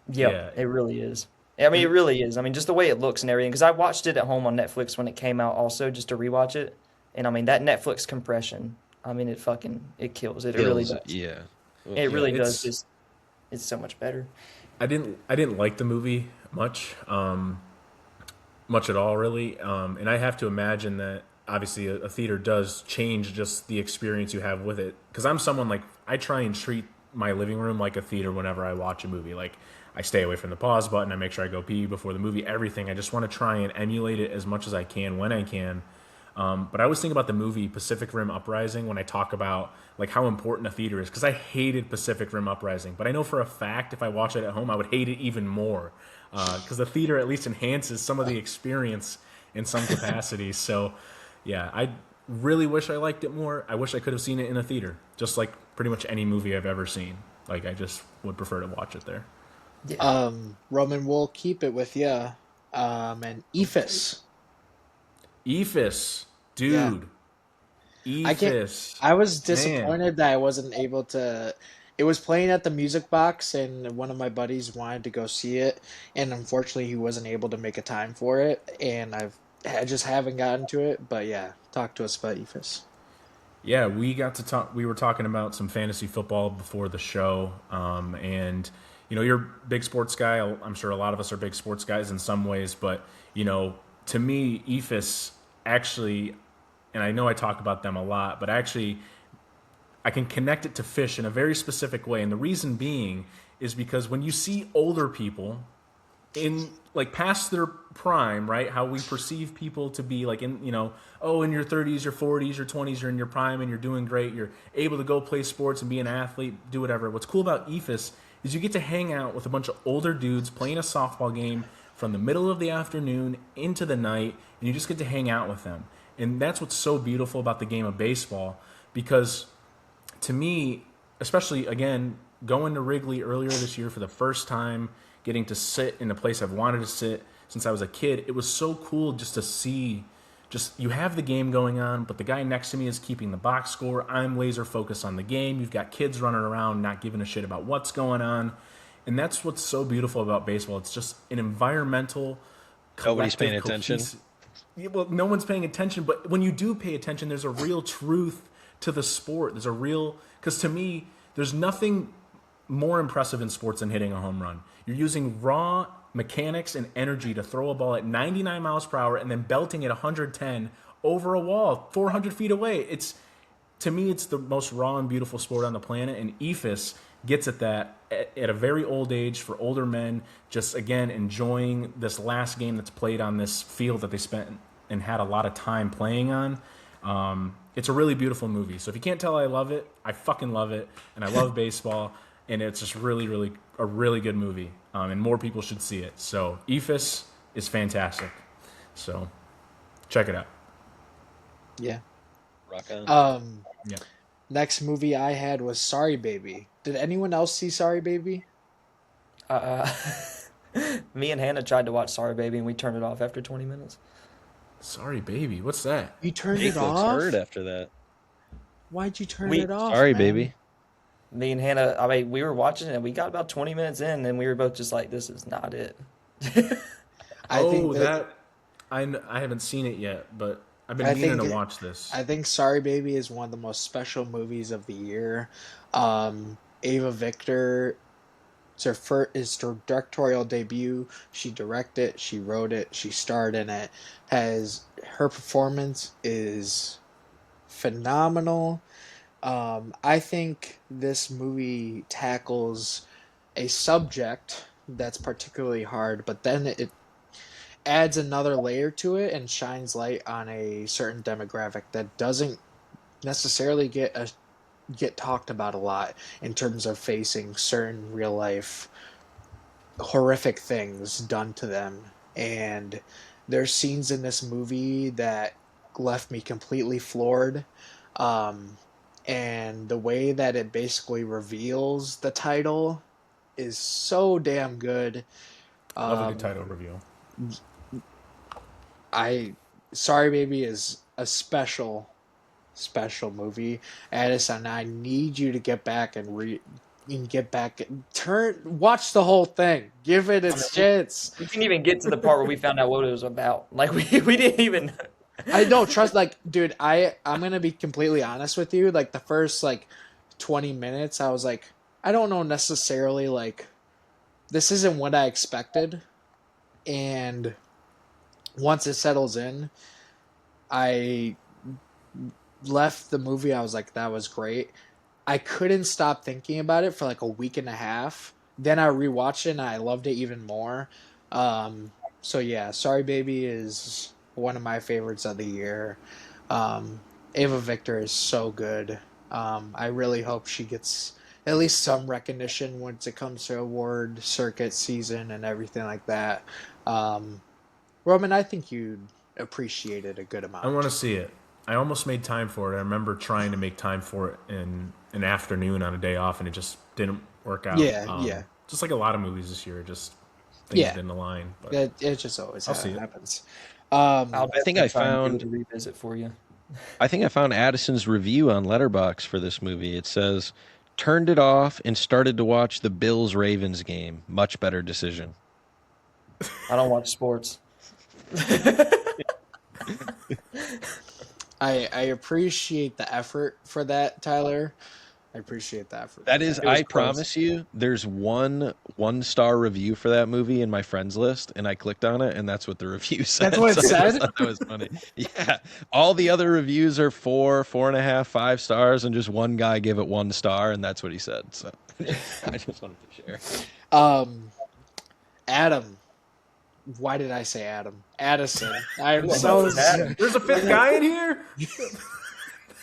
Yep, Yeah. it really is. I mean, it And really is. I mean, just the way it looks and everything. Because I watched it at home on Netflix when it came out, also just to rewatch it. And I mean, that Netflix compression. I mean, it kills it. It really kills it, does. yeah. Well, It yeah, really does. it's Just it's so much better. I didn't like the movie much. Much at all, really. And I have to imagine that obviously a theater does change just the experience you have with it. Because I'm someone like I try and treat my living room like a theater whenever I watch a movie. Like I stay away from the pause button. I make sure I go pee before the movie. Everything. I just want to try and emulate it as much as I can when I can. But I always think about the movie Pacific Rim Uprising when I talk about like how important a theater is because I hated Pacific Rim Uprising, but I know for a fact if I watch it at home, I would hate it even more because the theater at least enhances some of the experience in some capacity. So, yeah, I really wish I liked it more. I wish I could have seen it in a theater, just like pretty much any movie I've ever seen. Like I just would prefer to watch it there. Yeah. Roman, will keep it with you. And Okay. Ephus. Ephus, Yeah, dude, I can't. Ephus, I was man. disappointed that I wasn't able to. It was playing at the Music Box, and one of my buddies wanted to go see it, and unfortunately, he wasn't able to make a time for it, and I just haven't gotten to it. But yeah, talk to us about Ephus. Yeah, we got to talk. We were talking about some fantasy football before the show, and you're a big sports guy. I'm sure a lot of us are big sports guys in some ways, but to me, EFIS actually, and I know I talk about them a lot, but actually, I can connect it to fish in a very specific way, and the reason being is because when you see older people in like past their prime, right? How we perceive people to be like in, oh, in your 30s, your 40s, your 20s, you're in your prime and you're doing great. You're able to go play sports and be an athlete, do whatever. What's cool about EFIS is you get to hang out with a bunch of older dudes playing a softball game from the middle of the afternoon into the night, and you just get to hang out with them. And that's what's so beautiful about the game of baseball because to me, especially again, going to Wrigley earlier this year for the first time, getting to sit in a place I've wanted to sit since I was a kid, it was so cool just to see. Just you have the game going on, but the guy next to me is keeping the box score. I'm laser focused on the game. You've got kids running around not giving a shit about what's going on. And that's what's so beautiful about baseball. It's just an environmental, nobody's paying collective, attention. cohesive. Yeah, well, no one's paying attention, but when you do pay attention, there's a real truth to the sport. There's a real, because to me, there's nothing more impressive in sports than hitting a home run. You're using raw mechanics and energy to throw a ball at 99 miles per hour and then belting at 110 over a wall 400 feet away. It's to me, it's the most raw and beautiful sport on the planet, and EFIS gets at that at a very old age for older men, just again enjoying this last game that's played on this field that they spent and had a lot of time playing on. It's a really beautiful movie. So if you can't tell, I love it. I fucking love it, and I love baseball, and it's just really, really a really good movie, and more people should see it. So EFIS is fantastic. So check it out. Yeah. Rock on. Um, Yeah. Next movie I had was Sorry Baby. Did anyone else see Sorry Baby? Uh, Me and Hannah tried to watch Sorry Baby and we turned it off after 20 minutes. Sorry, baby. What's that? You turned it Jake looks hurt off? after that. Why'd you turn We it off, Sorry, man? baby. Me and Hannah, I mean, we were watching it and we got about 20 minutes in and we were both just like, this is not it. I think Oh, that that I haven't seen it yet, but I've been I meaning think to watch this. I think Sorry Baby is one of the most special movies of the year. Ava Victor, it's her directorial debut. She directed, she wrote it, she starred in it. Has her performance is phenomenal. I think this movie tackles a subject that's particularly hard, but then it adds another layer to it and shines light on a certain demographic that doesn't necessarily get talked about a lot in terms of facing certain real life horrific things done to them. And there's scenes in this movie that left me completely floored. Um, and the way that it basically reveals the title is so damn good. Love a good Um, title review. I Sorry Baby is a special movie. Addison, I need you to get back and get back turn watch the whole thing. Give it I mean, its chance. we didn't even get to the part where we found out what it was about. Like we didn't even. I don't trust like dude, I'm going to be completely honest with you. Like the first like 20 minutes I was like I don't know necessarily like this isn't what I expected, and once it settles in, I left the movie I was like that was great. I couldn't stop thinking about it for like a week and a half. Then I rewatched it and I loved it even more. So yeah, Sorry Baby is one of my favorites of the year. Um, Ava Victor is so good. I really hope she gets at least some recognition once it comes to award circuit season and everything like that. Um, Roman, I think you'd appreciate it a good I want amount. to see it. I almost made time for it. I remember trying to make time for it in an afternoon on a day off, and it just didn't work out. Yeah, yeah, Just like a lot of movies this year, just things yeah. didn't align. But It just always I'll see it. happens. I'll I think definitely try and do it to revisit for you. I think I found Addison's review on Letterboxd for this movie. It says, "Turned it off and started to watch the Bills Ravens game. Much better decision." I don't watch sports. I appreciate the effort for that, Tyler. I appreciate the effort for That is, that. It was I close. promise you, there's one star review for that movie in my friends list, and I clicked on it, and that's what the review That's said. what it So I just said. thought that was funny. Yeah, all the other reviews are 4.5, 5 stars, and just one guy gave it 1 star, and that's what he said. So I just wanted to share. Um, Adam. Why did I say Adam? Addison. I am Who so else is Adam? there's a fifth guy in here.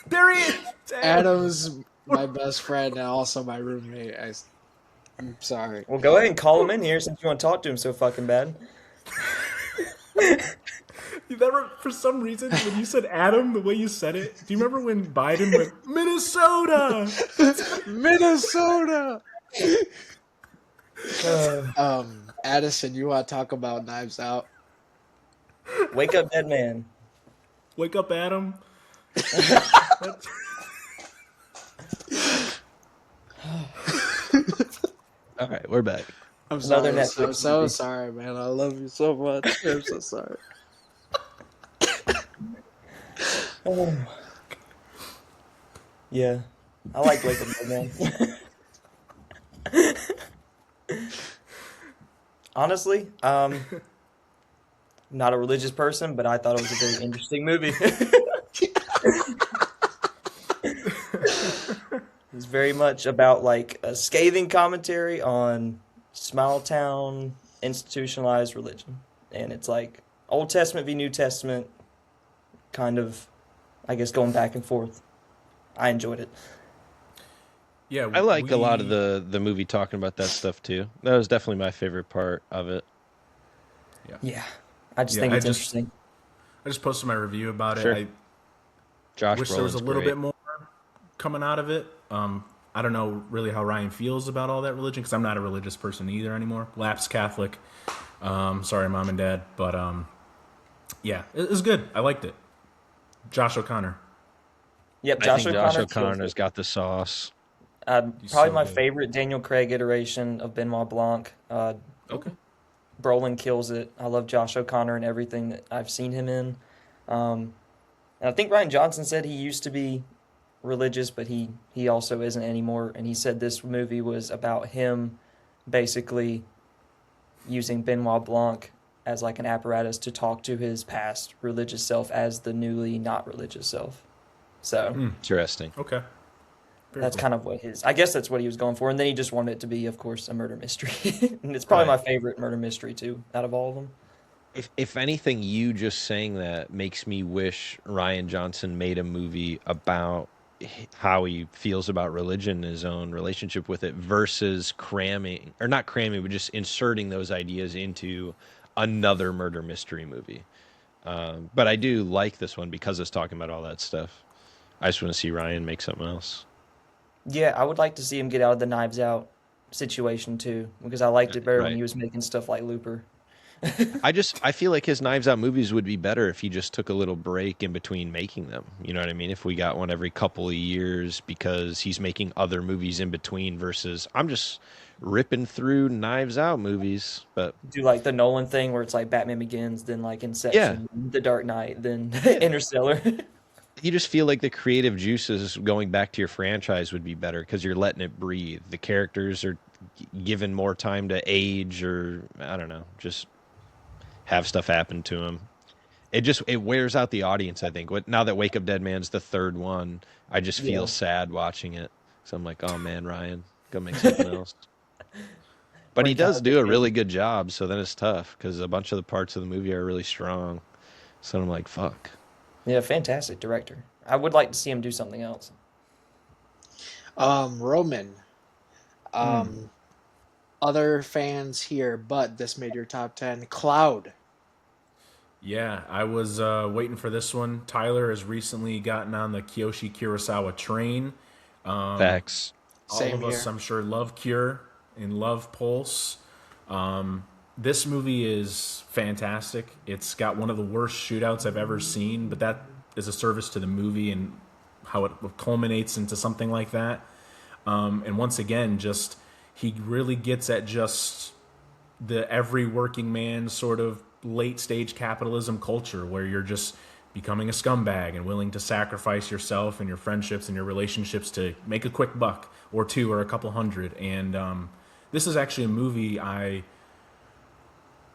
There he is. Adam's my best friend and also my roommate. I'm sorry. Well, go ahead and call him in here since you want to talk to him so fucking bad. You never, for some reason, when you said Adam, the way you said it, do you remember when Biden went Minnesota? Minnesota. Uh, Addison, you want to talk about Knives Out? Wake up, dead man. Wake up, Adam. All right, we're back. I'm Another sorry. Netflix I'm so movie. sorry, man. I love you so much. I'm so sorry. Oh. Yeah, I like Wake up, dead man. Honestly, not a religious person, but I thought it was a very interesting movie. It's very much about like a scathing commentary on small town institutionalized religion. And it's like Old Testament v New Testament, kind of, I guess, going back and forth. I enjoyed it. Yeah, I like a lot of the movie talking about that stuff too. That was definitely my favorite part of it. Yeah, I just Yeah, think I it's just- interesting. I just posted my review about Sure. it. Josh I wish there was a Brolin's little great. bit more coming out of it. I don't know really how Ryan feels about all that religion because I'm not a religious person either anymore. Lapsed Catholic. Sorry, mom and dad, but yeah, it was good. I liked it. Josh O'Connor. Yep, I Josh think Josh O'Connor kills O'Connor's it. got the sauce. He's Probably so my good. favorite Daniel Craig iteration of Benoit Blanc. Okay. Brolin kills it. I love Josh O'Connor and everything that I've seen him in. And I think Ryan Johnson said he used to be religious, but he also isn't anymore. And he said this movie was about him basically using Benoit Blanc as like an apparatus to talk to his past religious self as the newly not religious self. So Interesting. Okay. Very that's cool. kind of what his. I guess that's what he was going for, and then he just wanted it to be, of course, a murder mystery, and it's probably Right. my favorite murder mystery too, out of all of them. If anything, you just saying that makes me wish Ryan Johnson made a movie about how he feels about religion, his own relationship with it, versus cramming, or not cramming, but just inserting those ideas into another murder mystery movie. But I do like this one because it's talking about all that stuff. I just want to see Ryan make something else. Yeah, I would like to see him get out of the Knives Out situation too, because I liked it better when Right. he was making stuff like Looper. I feel like his Knives Out movies would be better if he just took a little break in between making them. You know what I mean? If we got one every couple of years because he's making other movies in between versus I'm just ripping through Knives Out movies. But Do like the Nolan thing where it's like Batman Begins, then like yeah, Inception, The Dark Knight, then yeah. Interstellar. You just feel like the creative juices going back to your franchise would be better because you're letting it breathe. The characters are given more time to age or I don't know, just have stuff happen to them. It wears out the audience. I think. Now that Wake Up Dead Man's the third one, I just feel Yeah. sad watching it. So I'm like, oh man, Ryan, go make something else. But Or he he kind does of do a became. really good job. So then it's tough because a bunch of the parts of the movie are really strong. So I'm like, fuck. Yeah, fantastic director. I would like to see him do something else. Roman. Hmm. Um, Other fans here, but this made your top 10. Cloud. Yeah, I was waiting for this one. Tyler has recently gotten on the Kiyoshi Kurosawa train. Facts. All Same of us, here. I'm sure, love Cure and love Pulse. This movie is fantastic. It's got one of the worst shootouts I've ever seen, but that is a service to the movie and how it culminates into something like that. And once again, just he really gets at just the every working man sort of late stage capitalism culture where you're just becoming a scumbag and willing to sacrifice yourself and your friendships and your relationships to make a quick buck or two or a couple hundred. And this is actually a movie I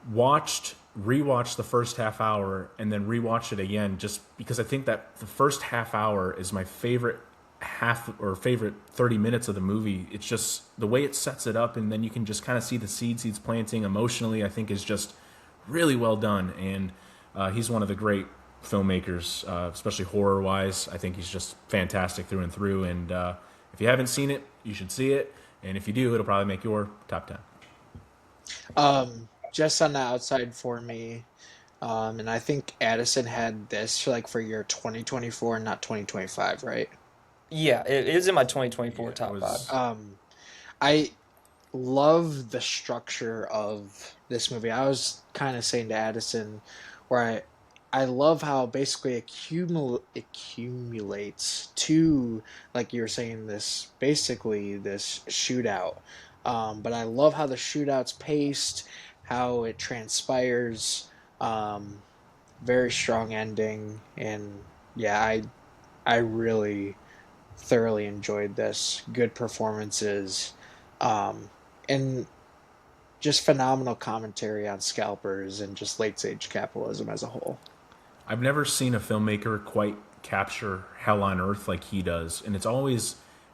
rewatched the first half hour, and then rewatched it again just because I think that the first half hour is my favorite half or favorite 30 minutes of the movie. It's just the way it sets it up, and then you can just kind of see the seeds he's planting emotionally, I think is just really well done. And he's one of the great filmmakers, especially horror wise. I think he's just fantastic through and through. And if you haven't seen it, you should see it. And if you do, it'll probably make your top 10. Just on the outside for me. And I think Addison had this like for year 2024, not 2025, right? Yeah, it is in my 2024 Yeah, it top five. was. I love the structure of this movie. I was kind of saying to Addison, where I love how basically accumulates to, like you were saying, this basically this shootout. But I love how the shootout's paced, how it transpires. Um, Very strong ending, and yeah, I really thoroughly enjoyed this. Good performances, um, and just phenomenal commentary on scalpers and just late stage capitalism as a whole. I've never seen a filmmaker quite capture hell on earth like he does. And it's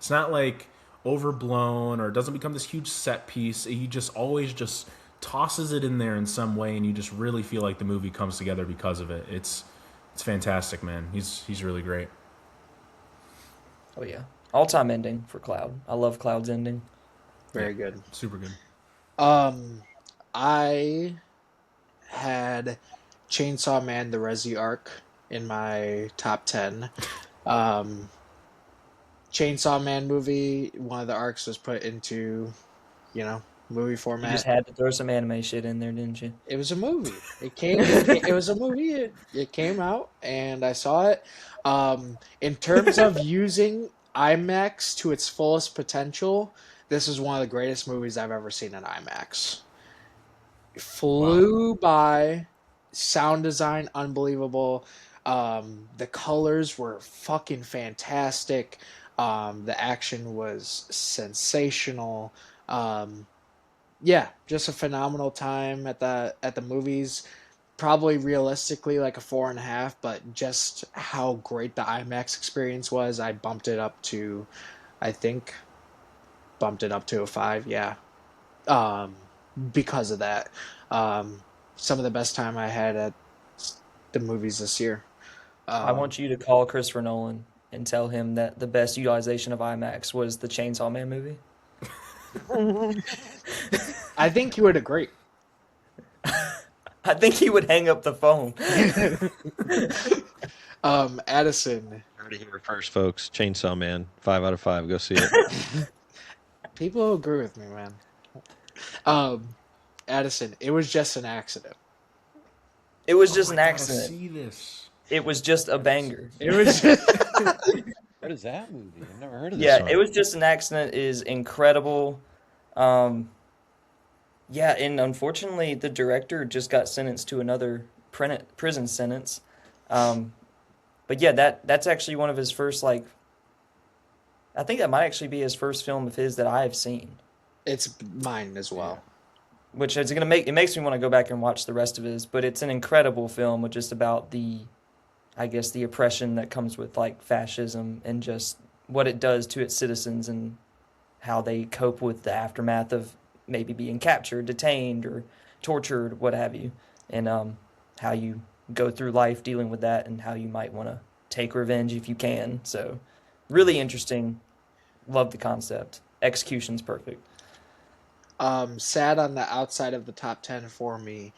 not like overblown or it doesn't become this huge set piece. He just always just tosses it in there in some way, and you just really feel like the movie comes together because of it. It's fantastic, man. He's really great. Oh yeah, all time ending for Cloud. I love Cloud's ending. Yeah, Very good. super good. Um, I had Chainsaw Man: The Resi Arc in my top 10. Um, Chainsaw Man movie, one of the arcs was put into, movie You just format. had to throw some anime shit in there, didn't you? It was a movie. It was a movie. It came out and I saw it. In terms of using IMAX to its fullest potential, this is one of the greatest movies I've ever seen in IMAX. It Wow. flew by, sound design unbelievable. The colors were fucking fantastic. The action was sensational. Um, yeah, just a phenomenal time at the movies. Probably realistically like a 4.5, but just how great the IMAX experience was, I bumped it up to, I think, bumped it up to a 5. Yeah, um, because of that. Um, some of the best time I had at the movies this year. I Um, want you to call Christopher Nolan and tell him that the best utilization of IMAX was the Chainsaw Man movie. I think you would agree. I think he would hang up the phone. Addison, Heard it here first, folks. Chainsaw Man, 5 out of 5. Go see it. people agree with me, man. Um, Addison, it was just an accident. It was Oh, just I an gotta accident. see this. It was just a banger. It was just, What is that movie? I've never heard of this Yeah, one. it was just an accident is incredible. Um, yeah, and unfortunately, the director just got sentenced to another prison sentence. Um, but yeah, that's actually one of his first like. I think that might actually be his first film of his that I have seen. it's mine as Yeah. well. Which is gonna make it makes me want to go back and watch the rest of his. But it's an incredible film with just about the, I guess, the oppression that comes with like fascism and just what it does to its citizens and how they cope with the aftermath of maybe being captured, detained, or tortured, what have you, and how you go through life dealing with that and how you might want to take revenge if you can. So, really interesting. Love the concept. Execution's perfect. Sad on the outside of the top 10 for me.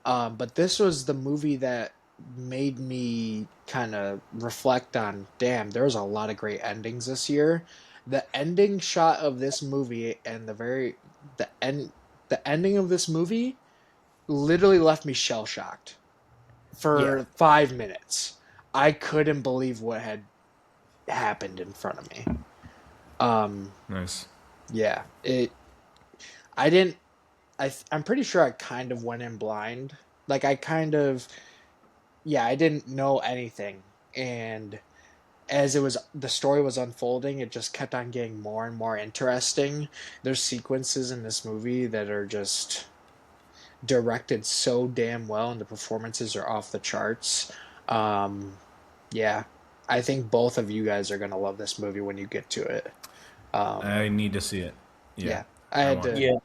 But this was the movie that made me kind of reflect on, damn, there's a lot of great endings this year. The ending shot of this movie and the end the ending of this movie literally left me shell shocked Yeah. for 5 minutes. I couldn't believe what had happened in front of me. Um, Nice. yeah, it. I didn't. I'm pretty sure I kind of went in blind. Like I kind of, yeah, I didn't know anything, and as the story was unfolding, it just kept on getting more and more interesting. There's sequences in this movie that are just directed so damn well, and the performances are off the charts. Um, yeah, I think both of you guys are gonna love this movie when you get to it. Um, I need to see it. Yeah, yeah, I I had want to. to. Yeah.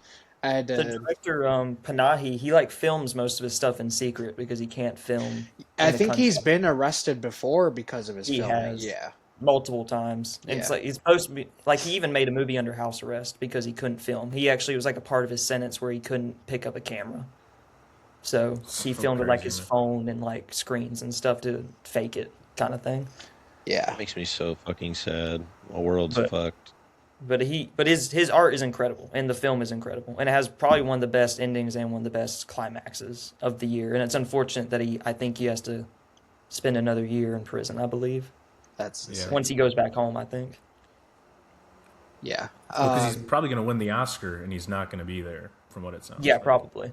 I had The to. director, Panahi, he like films most of his stuff in secret because he can't film I in the think country. he's been arrested before because of his He filming. has Yeah, multiple times. And it's yeah, like he's supposed to be like he even made a movie under house arrest because he couldn't film. He actually was like a part of his sentence where he couldn't pick up a camera. So he So filmed with like crazy, his man. phone and like screens and stuff to fake it kind of thing. yeah. Makes me so fucking sad. My world's But fucked. his art is incredible and the film is incredible and it has probably one of the best endings and one of the best climaxes of the year. And it's unfortunate that I think he has to spend another year in prison, I believe. That's Yeah. insane. Once he goes back home, I think. Yeah. Well, because he's probably going to win the Oscar, and he's not going to be there, from what it sounds Yeah, like. probably.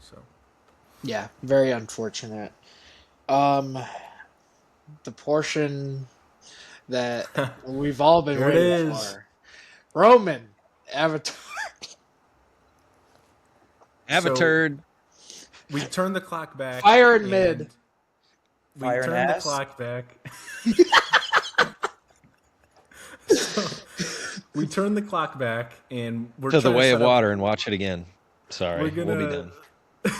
So Yeah. Very unfortunate. Um, the portion that we've all been there it waiting is. for. Roman Avatar. Avatar. We turned the clock back. Fire in mid. We Fire in turned the ass? clock back. So, we turned the clock back, and we're To the trying to Way of set up- Water and watch it again. Sorry, We're we'll be gonna- done.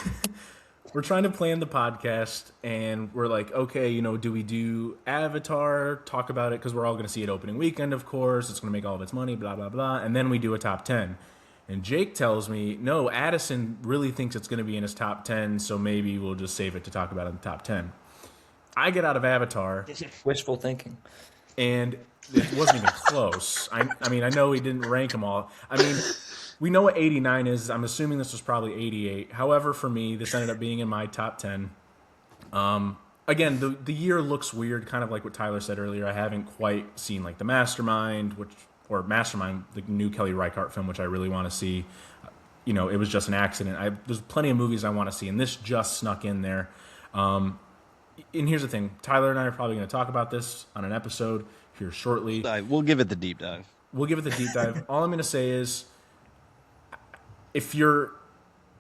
We're trying to plan the podcast, and we're like, okay, do we do Avatar, talk about it, because we're all going to see it opening weekend, of course. It's going to make all of its money, blah, blah, blah. And then we do a top 10. And Jake tells me, no, Addison really thinks it's going to be in his top 10, so maybe we'll just save it to talk about it in the top 10. I get out of Avatar, Wishful thinking. and it wasn't even close. I mean, I know we didn't rank them all. I mean, we know what 89 is. I'm assuming this was probably 88. However, for me, this ended up being in my top 10. Again, the year looks weird, kind of like what Tyler said earlier. I haven't quite seen like the Mastermind, the new Kelly Reichardt film, which I really want to see. It was just an accident. There's plenty of movies I want to see, and this just snuck in there. and here's the thing, Tyler and I are probably going to talk about this on an episode here shortly. We'll give it the deep dive. We'll give it the deep dive. All I'm going to say is, if you're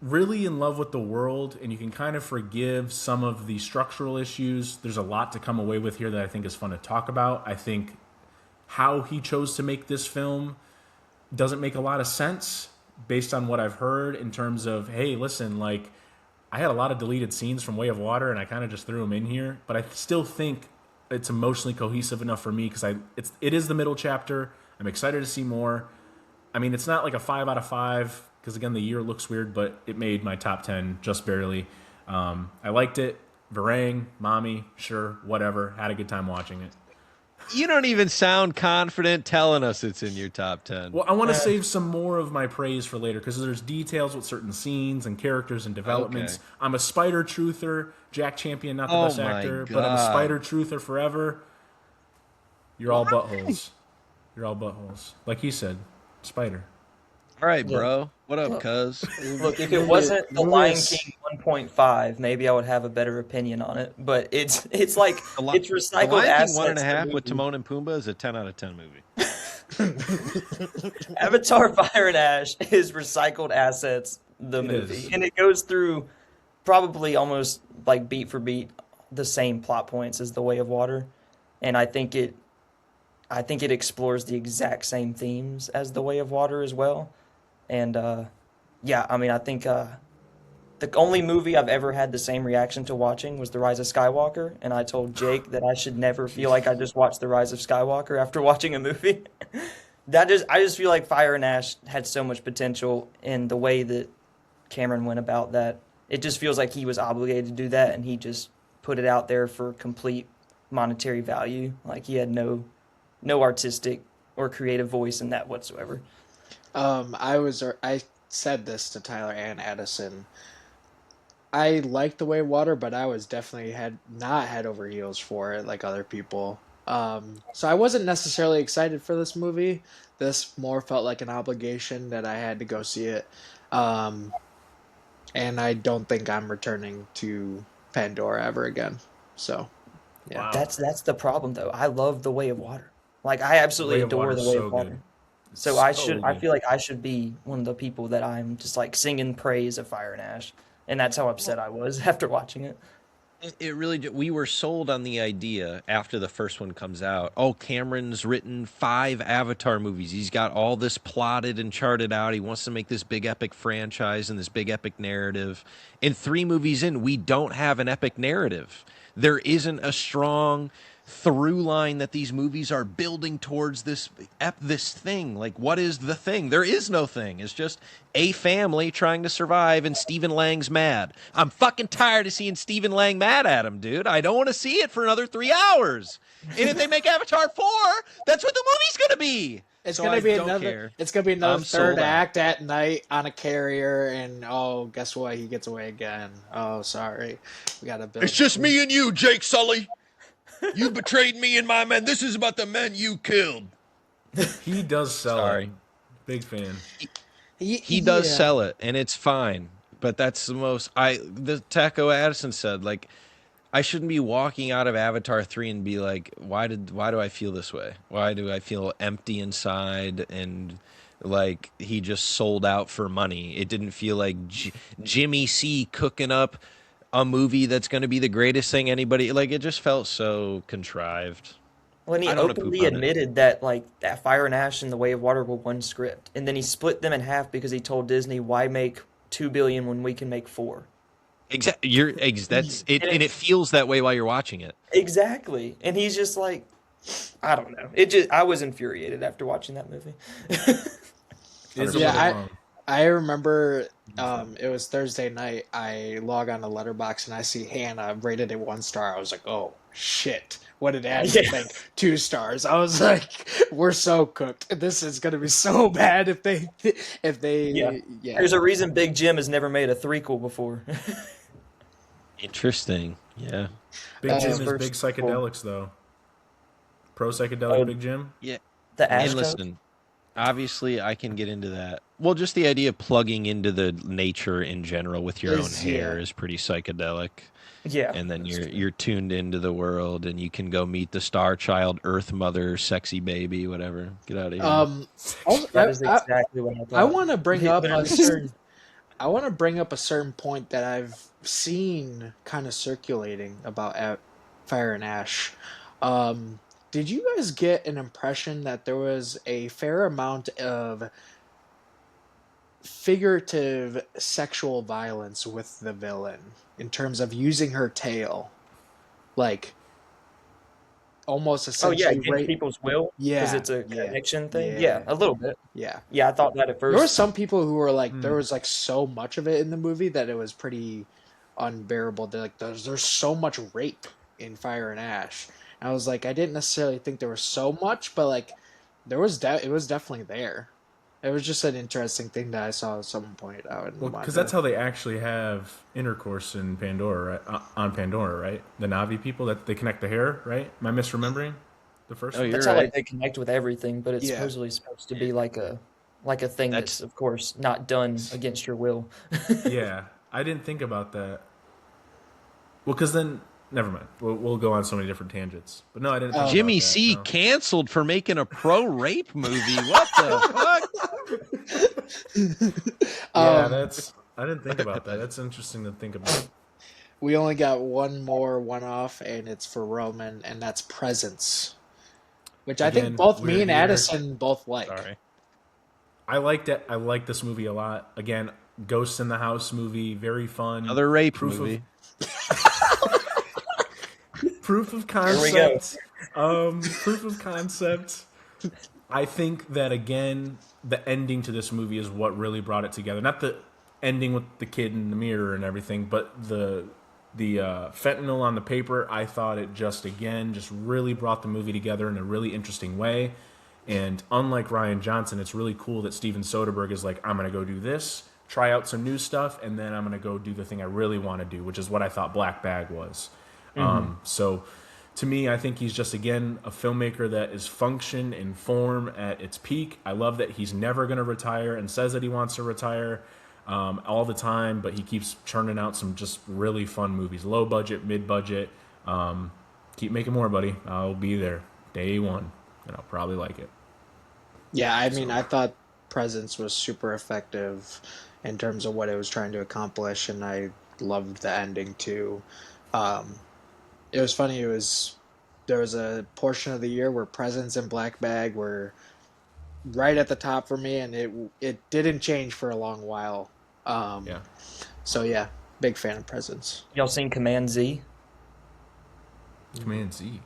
really in love with the world and you can kind of forgive some of the structural issues, there's a lot to come away with here that I think is fun to talk about. I think how he chose to make this film doesn't make a lot of sense based on what I've heard in terms of, hey, listen, like, I had a lot of deleted scenes from Way of Water and I kind of just threw them in here, but I still think it's emotionally cohesive enough for me because it is the middle chapter. I'm excited to see more. I mean, it's not like a 5 out of 5 because, again, the year looks weird, but it made my top 10 just barely. I liked it. Varang, Mommy, sure, whatever. Had a good time watching it. You don't even sound confident telling us it's in your top 10. Well, I want to save some more of my praise for later because there's details with certain scenes and characters and developments. Okay. I'm a Spider Truther. Jack Champion, not the best actor, but I'm a Spider Truther forever. You're all buttholes. You're all buttholes. Like he said, Spider. All right, bro. What up, cuz? Look, if it wasn't The Lion King 1.5, maybe I would have a better opinion on it. But it's like it's recycled The Lion assets. King 1.5 with Timon and Pumbaa is a 10 out of 10 movie. Avatar: Fire and Ash is recycled assets. The movie, and it goes through probably almost like beat for beat the same plot points as The Way of Water, and I think it explores the exact same themes as The Way of Water as well. And yeah, I mean, I think the only movie I've ever had the same reaction to watching was The Rise of Skywalker, and I told Jake that I should never feel like I just watched The Rise of Skywalker after watching a movie. I just feel like Fire and Ash had so much potential in the way that Cameron went about that. It just feels like he was obligated to do that, and he just put it out there for complete monetary value. Like he had no artistic or creative voice in that whatsoever. I said this to Tyler and Addison. I liked The Way of Water, but I was definitely not head over heels for it like other people. So I wasn't necessarily excited for this movie. This more felt like an obligation that I had to go see it. And I don't think I'm returning to Pandora ever again. So, yeah. Wow. That's the problem, though. I love The Way of Water. Like, I absolutely adore The Way of Water. So I feel like I should be one of the people that I'm just like singing praise of Fire and Ash. And that's how upset I was after watching it. It really did. We were sold on the idea after the first one comes out. Oh, Cameron's written 5 Avatar movies. He's got all this plotted and charted out. He wants to make this big epic franchise and this big epic narrative. And 3 movies in, we don't have an epic narrative. There isn't a strong through line that these movies are building towards this thing. Like, what is the thing? There is no thing. It's just a family trying to survive, and Stephen Lang's mad. I'm fucking tired of seeing Stephen Lang mad at him, dude. I don't want to see it for another 3 hours. And if they make Avatar 4, that's what the movie's gonna be. It's gonna be another third act at night on a carrier, and oh, guess what? He gets away again. Oh, sorry, we gotta build. It's just me and you, Jake Sully. You betrayed me and my men. This is about the men you killed. He does sell it. Big fan. He does sell it, and it's fine. But that's the Taco Addison said, like, I shouldn't be walking out of Avatar 3 and be like, why do I feel this way? Why do I feel empty inside and like he just sold out for money? It didn't feel like Jimmy C cooking up a movie that's going to be the greatest thing anybody, like, it just felt so contrived. When he openly admitted that that Fire and Ash and The Way of Water were one script, and then he split them in half because he told Disney, "Why make $2 billion when we can make 4?" Exactly. That's it, and it feels that way while you're watching it. Exactly, and he's just like, I don't know. I was infuriated after watching that movie. I remember it was Thursday night. I log on to Letterboxd and I see Hannah rated it 1 star. I was like, oh shit. What did Addison think? 2 stars. I was like, we're so cooked. This is gonna be so bad if they yeah. There's a reason Big Jim has never made a threequel before. Interesting. Yeah. Big Jim is big psychedelics though. Pro psychedelic Big Jim? Yeah. The Ash. And listen, obviously I can get into that. Well, just the idea of plugging into the nature in general with your own hair is pretty psychedelic. Yeah. and then That's true. you're tuned into the world, and you can go meet the Star Child, Earth Mother, sexy baby, whatever. Get out of here. Um, also, That is exactly what I I thought. want to bring It up a literally said, certain I want to bring up a certain point that I've seen kind of circulating about Fire and Ash. Um, did you guys get an impression that there was a fair amount of figurative sexual violence with the villain in terms of using her tail, like almost oh yeah, essentially against rape? people's will because Yeah, it's a yeah, connection thing. Yeah, yeah, a little bit. yeah. Yeah, I thought that at There were first. some people who were like, there Hmm. was like so much of it in the movie that it was pretty unbearable. They're like, there's so much rape in Fire and Ash. And I was like, I didn't necessarily think there was so much, but like, it was definitely there. It was just an interesting thing that I saw someone pointed out and Well, because wanted that's to. how they actually have intercourse in Pandora, right? On Pandora, right? The Navi people that they connect the hair, right? Am I misremembering the first Oh, one? you're That's how right. like they connect with everything, but it's Yeah, supposedly supposed to be like a thing that's That's of course not done against your will. Yeah, I didn't think about that. Well, because then, never mind. We'll go on so many different tangents. But no, I didn't think um, about Jimmy that. C No. canceled for making a pro rape movie. What the fuck? Yeah, um, that's. I didn't think about that. That's interesting to think about. we only got one more one off, and it's for Roman, and that's Presence, which I think Again, both me we're and here. Addison both like. Sorry. I liked it. I like this movie a lot. Again, Ghosts in the House movie, very fun. Another rape Proof of movie. proof of Here we go. concept. Proof of concept. I think that again, the ending to this movie is what really brought it together. Not the ending with the kid in the mirror and everything, but the fentanyl on the paper. I thought it just really brought the movie together in a really interesting way. And unlike Ryan Johnson, it's really cool that Steven Soderbergh is like, I'm gonna go do this, try out some new stuff, and then I'm gonna go do the thing I really want to do, which is what I thought Black Bag was. So to me, I think he's just again a filmmaker that is function and form at its peak. I love that he's never going to retire and says that he wants to retire all the time, but he keeps churning out some just really fun movies, low budget, mid budget. Keep making more, buddy. I'll be there day one, and I'll probably like it. Yeah, I mean, So I thought Presence was super effective in terms of what it was trying to accomplish, and I loved the ending too. Um, it was funny. It was there was a portion of the year where Presence and Black Bag were right at the top for me, and it didn't change for a long while. yeah, So yeah, big fan of Presence. Y'all seen Command Z? Command Z.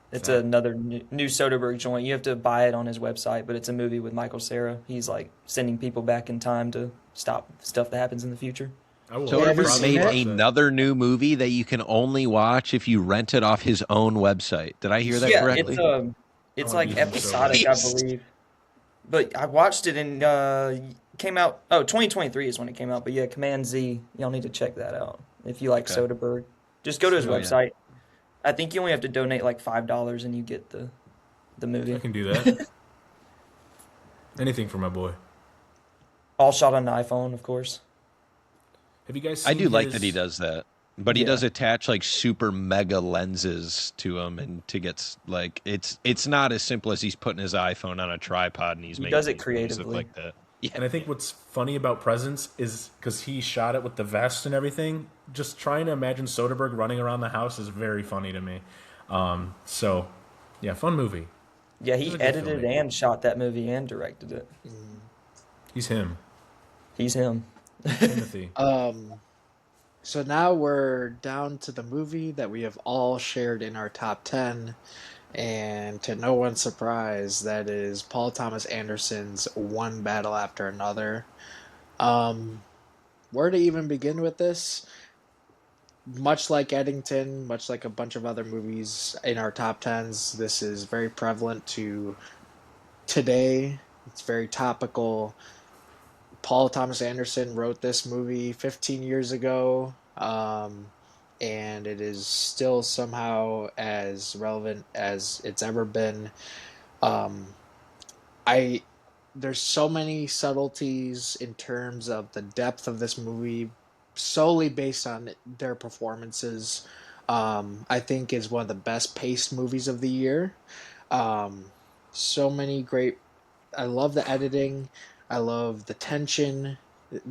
What's It's that? another new Soderbergh joint. You have to buy it on his website, but it's a movie with Michael Cera. He's like sending people back in time to stop stuff that happens in the future. I will Yeah, have you Soderbergh probably seen made it? watch that. another new movie that you can only watch if you rent it off his own website. Did I hear that Yeah, correctly? I it's want to like be him so bad. episodic, I Jeez. believe. But I watched it and came out. Oh, 2023 is when it came out. But yeah, Command Z. Y'all need to check that out if you like Okay. Soderbergh. Just go to his Oh yeah. website. I think you only have to donate like $5 and you get the I movie. can do that. Anything for my boy. All shot on an iPhone, of course. Have you guys I seen do like that he his? does that. But he Yeah, does attach like super mega lenses to him, and to get like it's not as simple as he's putting his iPhone on a tripod and he's he making does it these movies look creatively. like that. Yeah. And I think what's funny about Presence is because he shot it with the vest and everything. Just trying to imagine Soderbergh running around the house is very funny to me. So, yeah, fun movie. Yeah, He's he a good edited filmmaker. and shot that movie and directed it. He's him, He's him. Timothy. Um, so now we're down to the movie that we have all shared in our top 10. And to no one's surprise, that is Paul Thomas Anderson's One Battle After Another. Um, where to even begin with this? Much like Eddington, much like a bunch of other movies in our top tens, this is very prevalent to today. It's very topical. Paul Thomas Anderson wrote this movie 15 years ago, and it is still somehow as relevant as it's ever been. Um, I there's so many subtleties in terms of the depth of this movie solely based on their performances, I think is one of the best paced movies of the year. Um, so many great. I love the editing. I love the tension.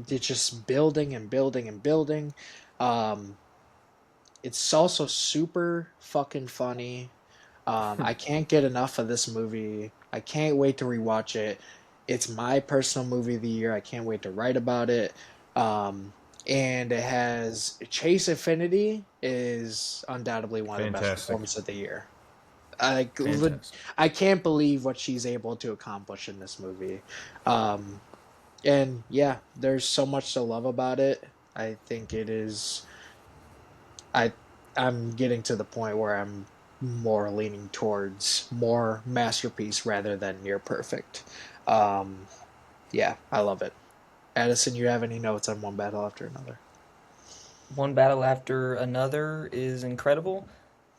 It's just building and building and building. Um, it's also super fucking funny. I can't get enough of this movie. I can't wait to rewatch it. It's my personal movie of the year. I can't wait to write about it. Um, and it has Chase Infinity is undoubtedly one of the best Fantastic. performances of the year. I Fantastic. I can't believe what she's able to accomplish in this movie. Um, and yeah, there's so much to love about it. I think it is. I I'm getting to the point where I'm more leaning towards more masterpiece rather than near perfect. Um, yeah, I love it. Addison, you have any notes on one battle after another? One battle after another is incredible.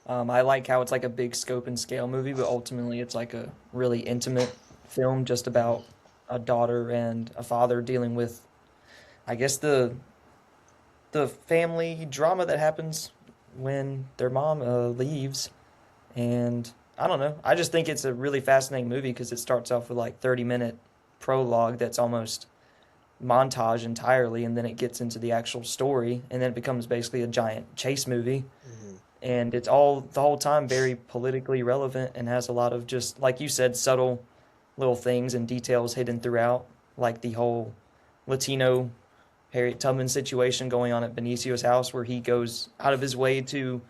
I like how it's like a big scope and scale movie, but ultimately it's like a really intimate film just about a daughter and a father dealing with, I guess, the family drama that happens when their mom leaves. And I don't know. I just think it's a really fascinating movie because it starts off with like 30-minute prologue that's almost montage entirely, and then it gets into the actual story, and then it becomes basically a giant chase movie. Mm-hmm. And it's all the whole time very politically relevant and has a lot of, just like you said, subtle little things and details hidden throughout, like the whole Latino Harriet Tubman situation going on at Benicio's house, where he goes out of his way to,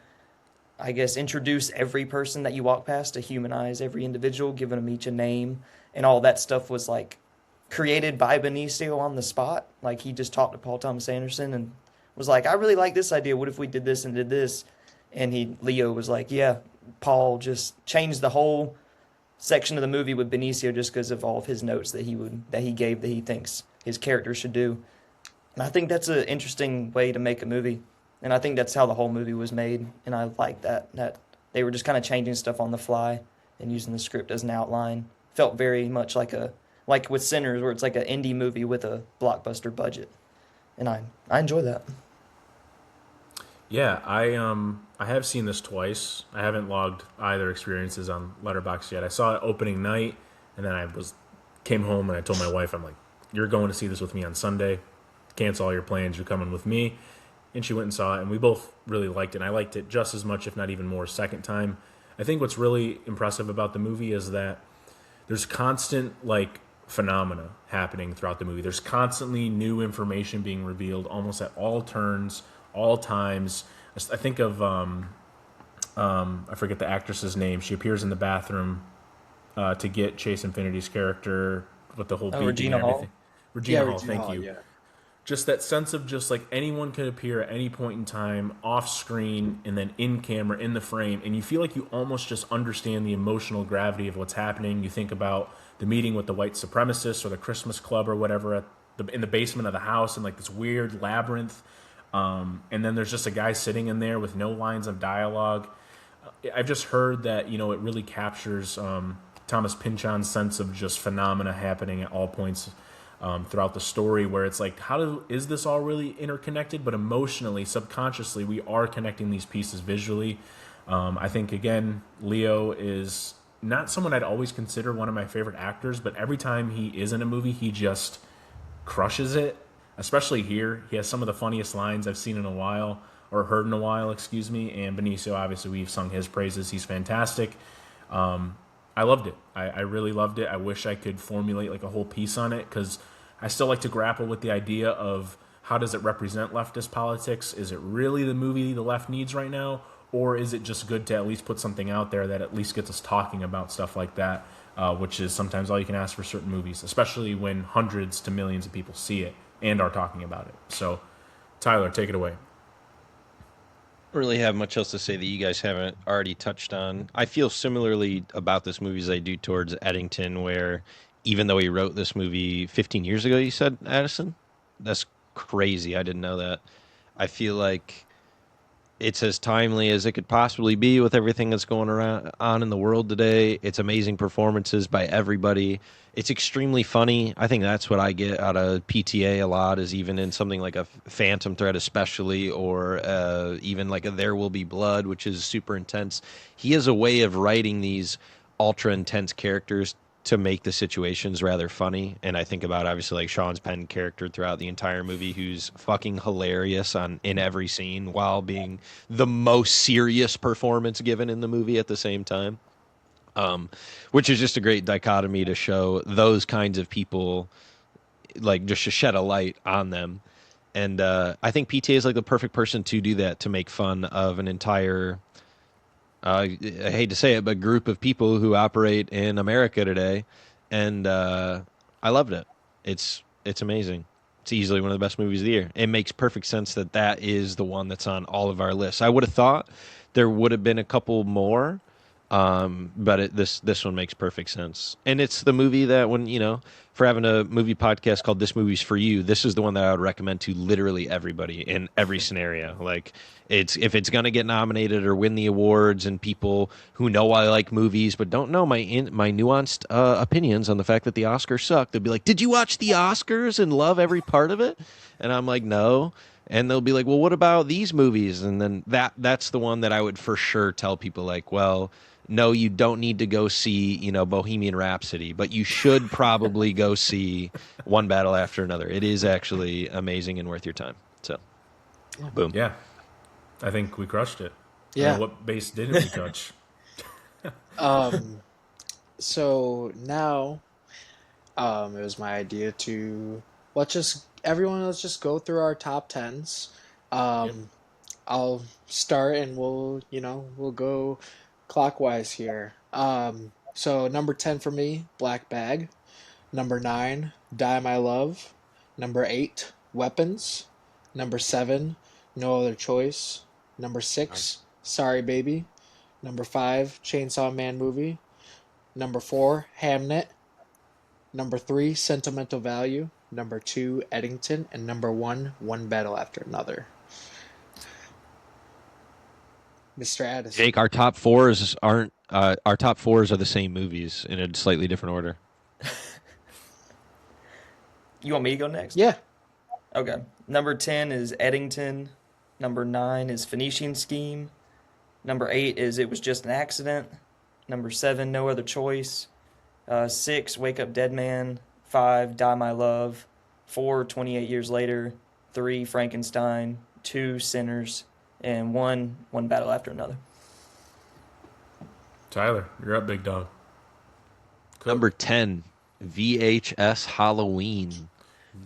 I guess, introduce every person that you walk past, to humanize every individual, giving them each a name, and all that stuff was like created by Benicio on the spot. Like he just talked to Paul Thomas Anderson and was like, "I really like this idea. What if we did this and did this?" And Leo was like, "Yeah." Paul just changed the whole section of the movie with Benicio just because of all of his notes that he gave that he thinks his character should do. And I think that's an interesting way to make a movie. And I think that's how the whole movie was made. And I like that they were just kind of changing stuff on the fly and using the script as an outline. Felt very much like with Sinners, where it's like an indie movie with a blockbuster budget. And I enjoy that. Yeah, I have seen this twice. I haven't logged either experiences on Letterboxd yet. I saw it opening night, and then I was came home and I told my wife, I'm like, "You're going to see this with me on Sunday. Cancel all your plans. You're coming with me." And she went and saw it, and we both really liked it. And I liked it just as much, if not even more, second time. I think what's really impressive about the movie is that there's constant like phenomena happening throughout the movie. There's constantly new information being revealed almost at all turns, all times. I think of I forget the actress's name. She appears in the bathroom to get Chase Infinity's character with the whole Oh, beeping and Regina everything. Hall. Yeah, Regina Hall, Regina thank Hall. you. Yeah. Just that sense of just like anyone could appear at any point in time, off screen and then in camera, in the frame, and you feel like you almost just understand the emotional gravity of what's happening. You think about the meeting with the white supremacists or the Christmas club or whatever in the basement of the house, and like this weird labyrinth. And then there's just a guy sitting in there with no lines of dialogue. I've just heard that it really captures Thomas Pynchon's sense of just phenomena happening at all points throughout the story, where it's like, is this all really interconnected? But emotionally, subconsciously, we are connecting these pieces visually. I think again, Leo is not someone I'd always consider one of my favorite actors, but every time he is in a movie, he just crushes it. Especially here, he has some of the funniest lines I've seen in a while, or heard in a while, excuse me. And Benicio, obviously, we've sung his praises. He's fantastic. I loved it. I really loved it. I wish I could formulate like a whole piece on it, because I still like to grapple with the idea of how does it represent leftist politics? Is it really the movie the left needs right now? Or is it just good to at least put something out there that at least gets us talking about stuff like that, which is sometimes all you can ask for certain movies, especially when hundreds to millions of people see it and are talking about it. So, Tyler, take it away. Really have much else to say that you guys haven't already touched on. I feel similarly about this movie as I do towards Eddington, where even though he wrote this movie 15 years ago, you said, Addison? That's crazy. I didn't know that. I feel like It's as timely as it could possibly be with everything that's going around on in the world today. It's amazing performances by everybody. It's extremely funny. I think that's what I get out of PTA a lot, is even in something like a Phantom Thread, especially, or even like a There Will Be Blood, which is super intense. He has a way of writing these ultra intense characters to make the situations rather funny. And I think about obviously like Sean's Penn character throughout the entire movie, who's fucking hilarious on in every scene while being the most serious performance given in the movie at the same time. Um, which is just a great dichotomy to show those kinds of people, like just to shed a light on them. And I think PTA is like the perfect person to do that, to make fun of an entire I hate to say it, but group of people who operate in America today, and I loved it. It's amazing. It's easily one of the best movies of the year. It makes perfect sense that that is the one that's on all of our lists. I would have thought there would have been a couple more, but this one makes perfect sense. And it's the movie that, when for having a movie podcast called "This Movie's for You," this is the one that I would recommend to literally everybody in every scenario. Like, if it's gonna get nominated or win the awards, and people who know I like movies but don't know my nuanced opinions on the fact that the Oscars suck, they'll be like, "Did you watch the Oscars and love every part of it?" And I'm like, "No." And they'll be like, "Well, what about these movies?" And then that's the one that I would for sure tell people, like, "Well, no, you don't need to go see, Bohemian Rhapsody, but you should probably go see One Battle After Another. It is actually amazing and worth your time." So, boom. Yeah, I think we crushed it. I mean, Yeah. what base didn't we touch? Um, so now, it was my idea to let's just go through our top tens. Yep. Um, I'll start and we'll go clockwise here. So number 10 for me, Black Bag. Number 9, Die My Love. Number 8, Weapons. Number 7, No Other Choice. Number 6, Nice. Sorry Baby. Number 5, Chainsaw Man movie. Number 4, Hamnet. Number 3, Sentimental Value. Number 2, Eddington. And number 1, One Battle After Another. Mr. Addison. Jake, our top fours are the same movies in a slightly different order. You want me to go next? Yeah. Okay. Number 10 is Eddington. Number 9 is Phoenician Scheme. Number 8 is It Was Just an Accident. Number 7, No Other Choice. 6, Wake Up Dead Man. 5, Die My Love. 4, 28 Years Later. 3, Frankenstein. 2, Sinners. And 1, One Battle After Another. Tyler, you're up, big dog. Cook. Number 10, VHS Halloween.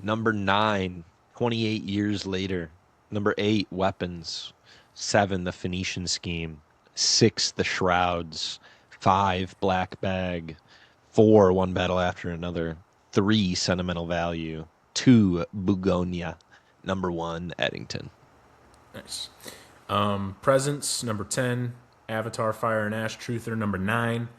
Number 9, 28 Years Later. Number 8, Weapons. 7, The Phoenician Scheme. 6, The Shrouds. 5, Black Bag. 4, One Battle After Another. 3, Sentimental Value. 2, Bugonia. Number 1, Eddington. Nice. Presents, number 10. Avatar, Fire and Ash, Truther, number 9.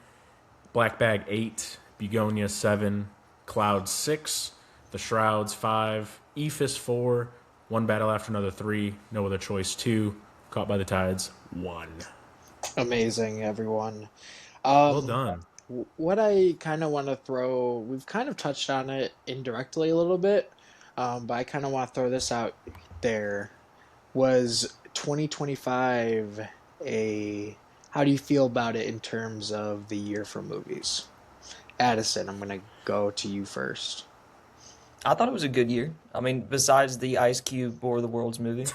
Black Bag, 8. Begonia, 7. Cloud, 6. The Shrouds, 5. Ephus, 4. One Battle After Another, 3. No Other Choice, 2. Caught by the Tides, 1. Amazing, everyone. Well Um, done. what I kind of want to throw, we've kind of touched on it indirectly a little bit, but I kind of want to throw this out there. Was 2025 how do you feel about it in terms of the year for movies? Addison, I'm going to go to you first. I thought it was a good year. I mean, besides the Ice Cube War of the Worlds movie.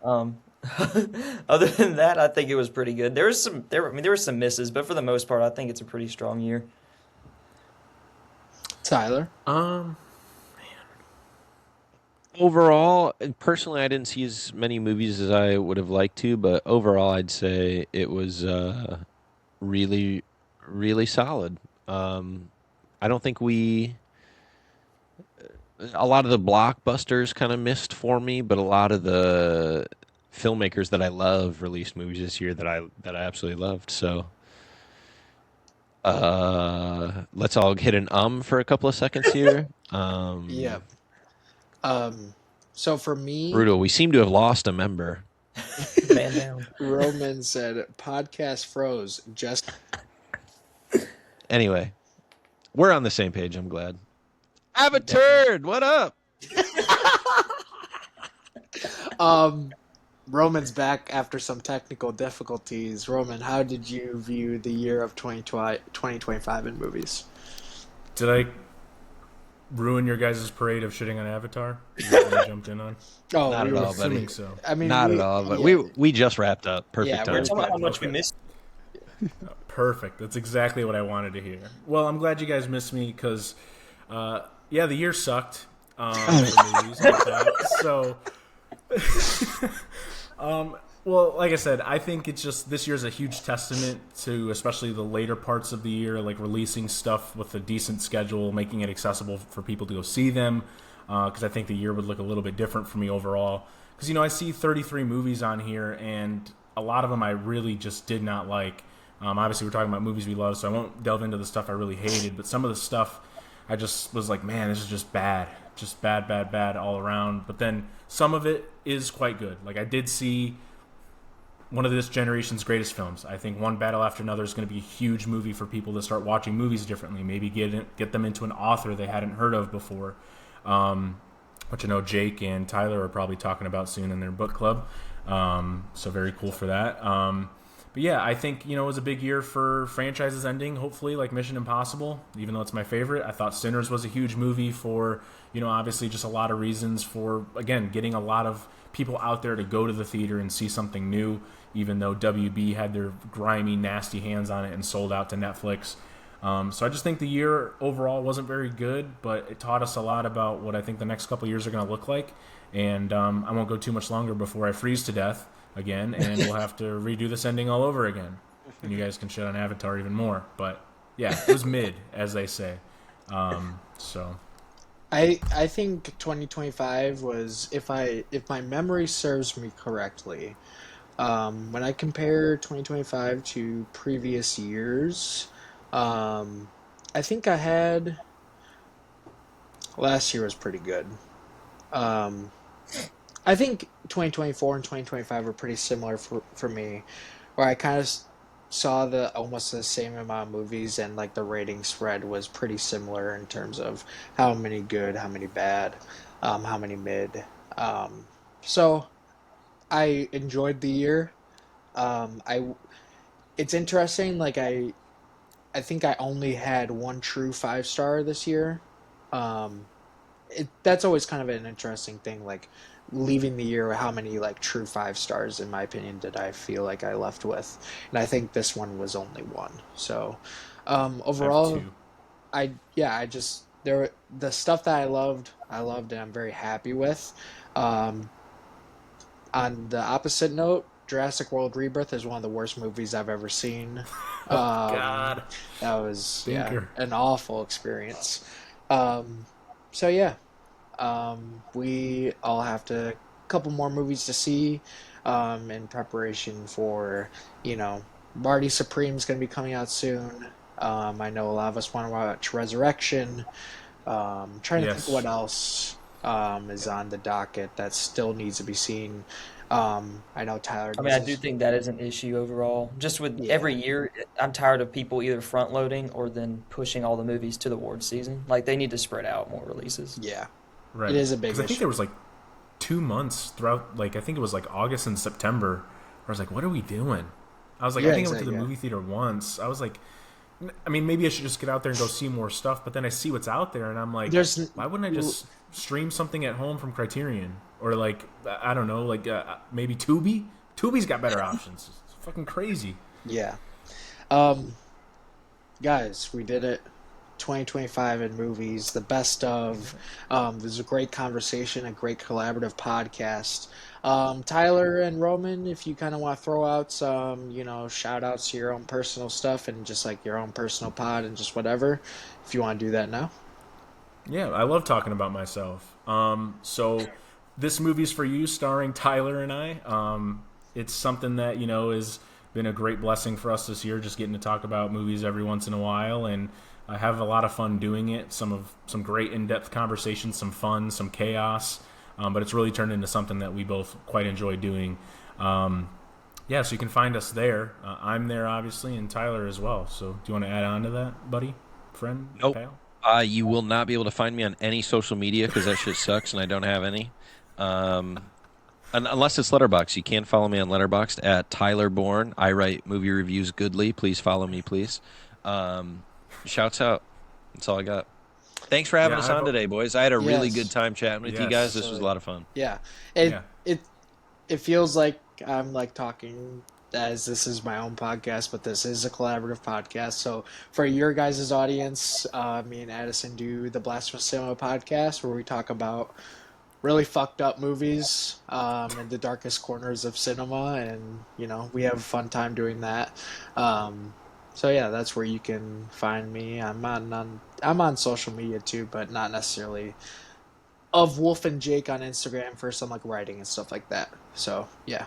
Um, other than that, I think it was pretty good. There were some misses, but for the most part, I think it's a pretty strong year. Tyler? Um, Overall, personally, I didn't see as many movies as I would have liked to, but overall, I'd say it was really, really solid. I don't think a lot of the blockbusters kind of missed for me, but a lot of the filmmakers that I love released movies this year that I absolutely loved. So, let's all hit an for a couple of seconds here. Yeah. Um, so for me, Brutal. We seem to have lost a member. Man down. Roman said podcast froze. Just Anyway, we're on the same page. I'm glad. Definitely. Avatar, what up? um Roman's back after some technical difficulties. Roman, how did you view the year of 2025 in movies? Did I ruin your guys' parade of shitting on Avatar? Is that what I jumped in on? Oh, Not we at were. all, buddy. Assuming so. I mean, Not at all. But yeah, we just wrapped up. yeah, Perfect we're time. Talking about how much we Okay. missed. Perfect. That's exactly what I wanted to hear. Well, I'm glad you guys missed me because, yeah, the year sucked for movies. So, well, like I said, I think it's just this year's a huge testament to especially the later parts of the year, like releasing stuff with a decent schedule, making it accessible for people to go see them. Because I think the year would look a little bit different for me overall. Because, I see 33 movies on here, and a lot of them I really just did not like. Obviously, we're talking about movies we love, so I won't delve into the stuff I really hated. But some of the stuff I just was like, man, this is just bad. Just bad, bad, bad all around. But then some of it is quite good. Like, I did see one of this generation's greatest films. I think One Battle After Another is going to be a huge movie for people to start watching movies differently. Maybe get them into an author they hadn't heard of before, which I know Jake and Tyler are probably talking about soon in their book club. So very cool for that. But yeah, I think, it was a big year for franchises ending, hopefully, like Mission Impossible, even though it's my favorite. I thought Sinners was a huge movie for, obviously just a lot of reasons for, again, getting a lot of people out there to go to the theater and see something new, even though WB had their grimy, nasty hands on it and sold out to Netflix. So I just think the year overall wasn't very good, but it taught us a lot about what I think the next couple of years are going to look like. And I won't go too much longer before I freeze to death again, and we'll have to redo this ending all over again. And you guys can shit on Avatar even more. But yeah, it was mid, as they say. So I think 2025 was, if my memory serves me correctly, when I compare 2025 to previous years, I think I had last year was pretty good. Um, I think 2024 and 2025 were pretty similar for me, where I kind of saw the almost the same amount of movies, and like the rating spread was pretty similar in terms of how many good, how many bad, how many mid. So I enjoyed the year. I It's interesting. Like I think I only had one true 5 star this year. Um, that's always kind of an interesting thing. Like leaving the year, how many like true 5 stars, in my opinion, did I feel like I left with? And I think this one was only one. So I have overall, two. I just the stuff that I loved, and I'm very happy with. Um, on the opposite note, Jurassic World Rebirth is one of the worst movies I've ever seen. Oh, Um, God. that was, yeah, Stinker. an awful experience. Um, so yeah, we all have to couple more movies to see in preparation for, Marty Supreme's going to be coming out soon. I know a lot of us want to watch Resurrection. Trying to think Yes. what else is on the docket that still needs to be seen. I know Tyler I mean, needs I to. do think that is an issue overall. Just with Yeah, every year, I'm tired of people either front loading or then pushing all the movies to the award season. Like they need to spread out more releases. yeah, it Right. is a big Because I think issue. there was like 2 months throughout, like, I think it was like August and September, where I was like, what are we doing? I was like, I Yeah, think I went to the exactly. Yeah. movie theater once. I was like, I mean, maybe I should just get out there and go see more stuff. But then I see what's out there, and I'm like, There's why wouldn't I just stream something at home from Criterion, or like I don't know, like maybe Tubi? Tubi's got better options. It's fucking crazy. yeah. Um, Guys, we did it. 2025 in movies, the best of. This was a great conversation, a great collaborative podcast. Tyler and Roman, if you kind of want to throw out some, shout outs to your own personal stuff and just like your own personal pod and just whatever, if you want to do that now. Yeah, I love talking about myself. So this movie's for you, starring Tyler and I. It's something that has been a great blessing for us this year, just getting to talk about movies every once in a while, and I have a lot of fun doing it. Some great in-depth conversations, some fun, some chaos, but it's really turned into something that we both quite enjoy doing. Yeah, so you can find us there. I'm there, obviously, and Tyler as well. So do you want to add on to that, buddy, friend, Nope. pal? You will not be able to find me on any social media because that shit sucks and I don't have any. Um, unless it's Letterboxd. You can follow me on Letterboxd at Tyler Bourne. I write movie reviews goodly. Please follow me, please. Um, Shouts out. That's all I got. Thanks for having Yeah, us on today, boys. I had a really good Yes, time chatting with you guys. yes, This was a absolutely. lot of fun. Yeah, it yeah, it it feels like I'm like talking as this is my own podcast, but this is a collaborative podcast. So for your guys' audience, me and Addison do the Blasphemous Cinema podcast where we talk about really fucked up movies in the darkest corners of cinema, and we have a fun time doing that. So yeah, that's where you can find me. I'm on social media too, but not necessarily of Wolf and Jake on Instagram for some like writing and stuff like that. So yeah,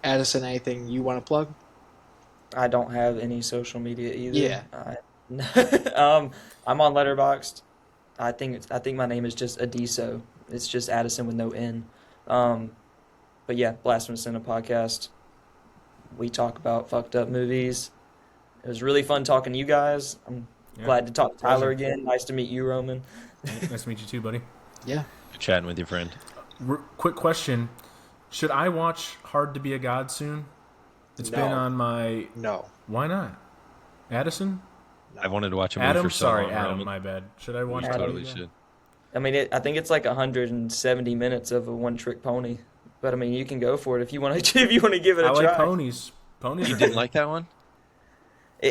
Addison, anything you want to plug? I don't have any social media either. Yeah, I'm on Letterboxd. I think my name is just Adiso. It's just Addison with no N. Um, but yeah, Blasphemous in a podcast. We talk about fucked up movies. It was really fun talking to you guys. I'm yeah. glad to talk to Tyler Pleasure. again. Nice to meet you, Roman. Nice to meet you too, buddy. yeah. Good chatting with your friend. Quick question: should I watch Hard to Be a God soon? It's been No, on my. no, Why not? Addison? no. I wanted to watch a movie for Adam? so Sorry, long, Adam. Roman. My bad. Should I watch You Hard to totally Be a God? should. I mean, I think it's like 170 minutes of a one-trick pony. But I mean, you can go for it if you want to. If you want to give it I a like try. ponies. Ponies You are didn't good. like that one?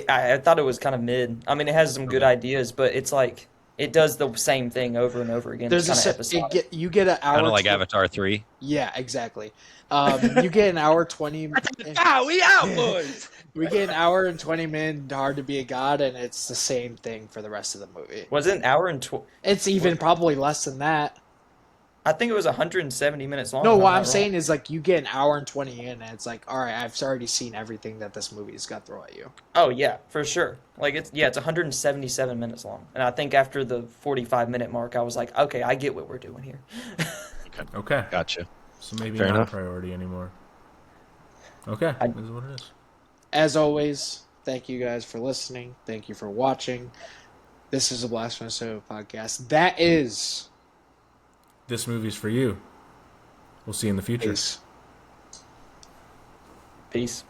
I thought it was kind of mid. I mean, it has some good Okay. ideas, but it's like it does the same thing over and over again. It's There's kind of it episodic. you get an Kind hour. of like Avatar 3. Yeah, exactly. You get an hour 20. Ah, we out, boys! We get an hour and 20 minute Hard to Be a God, and it's the same thing for the rest of the movie. Was it an hour and It's even probably less than that. I think it was 170 minutes long, No, if I'm what I'm not wrong. saying is like you get an hour and 20 in, and it's like, all right, I've already seen everything that this movie's got to throw at you. Oh yeah, for sure. Like it's 177 minutes long, and I think after the 45-minute mark, I was like, okay, I get what we're doing here. Okay. Gotcha. So maybe Fair not enough. a priority anymore. Okay. I- This is what it is. As always, thank you guys for listening. Thank you for watching. This is a Blasphemous Cinema podcast. That is This movie's for you. We'll see you in the future. peace. Peace.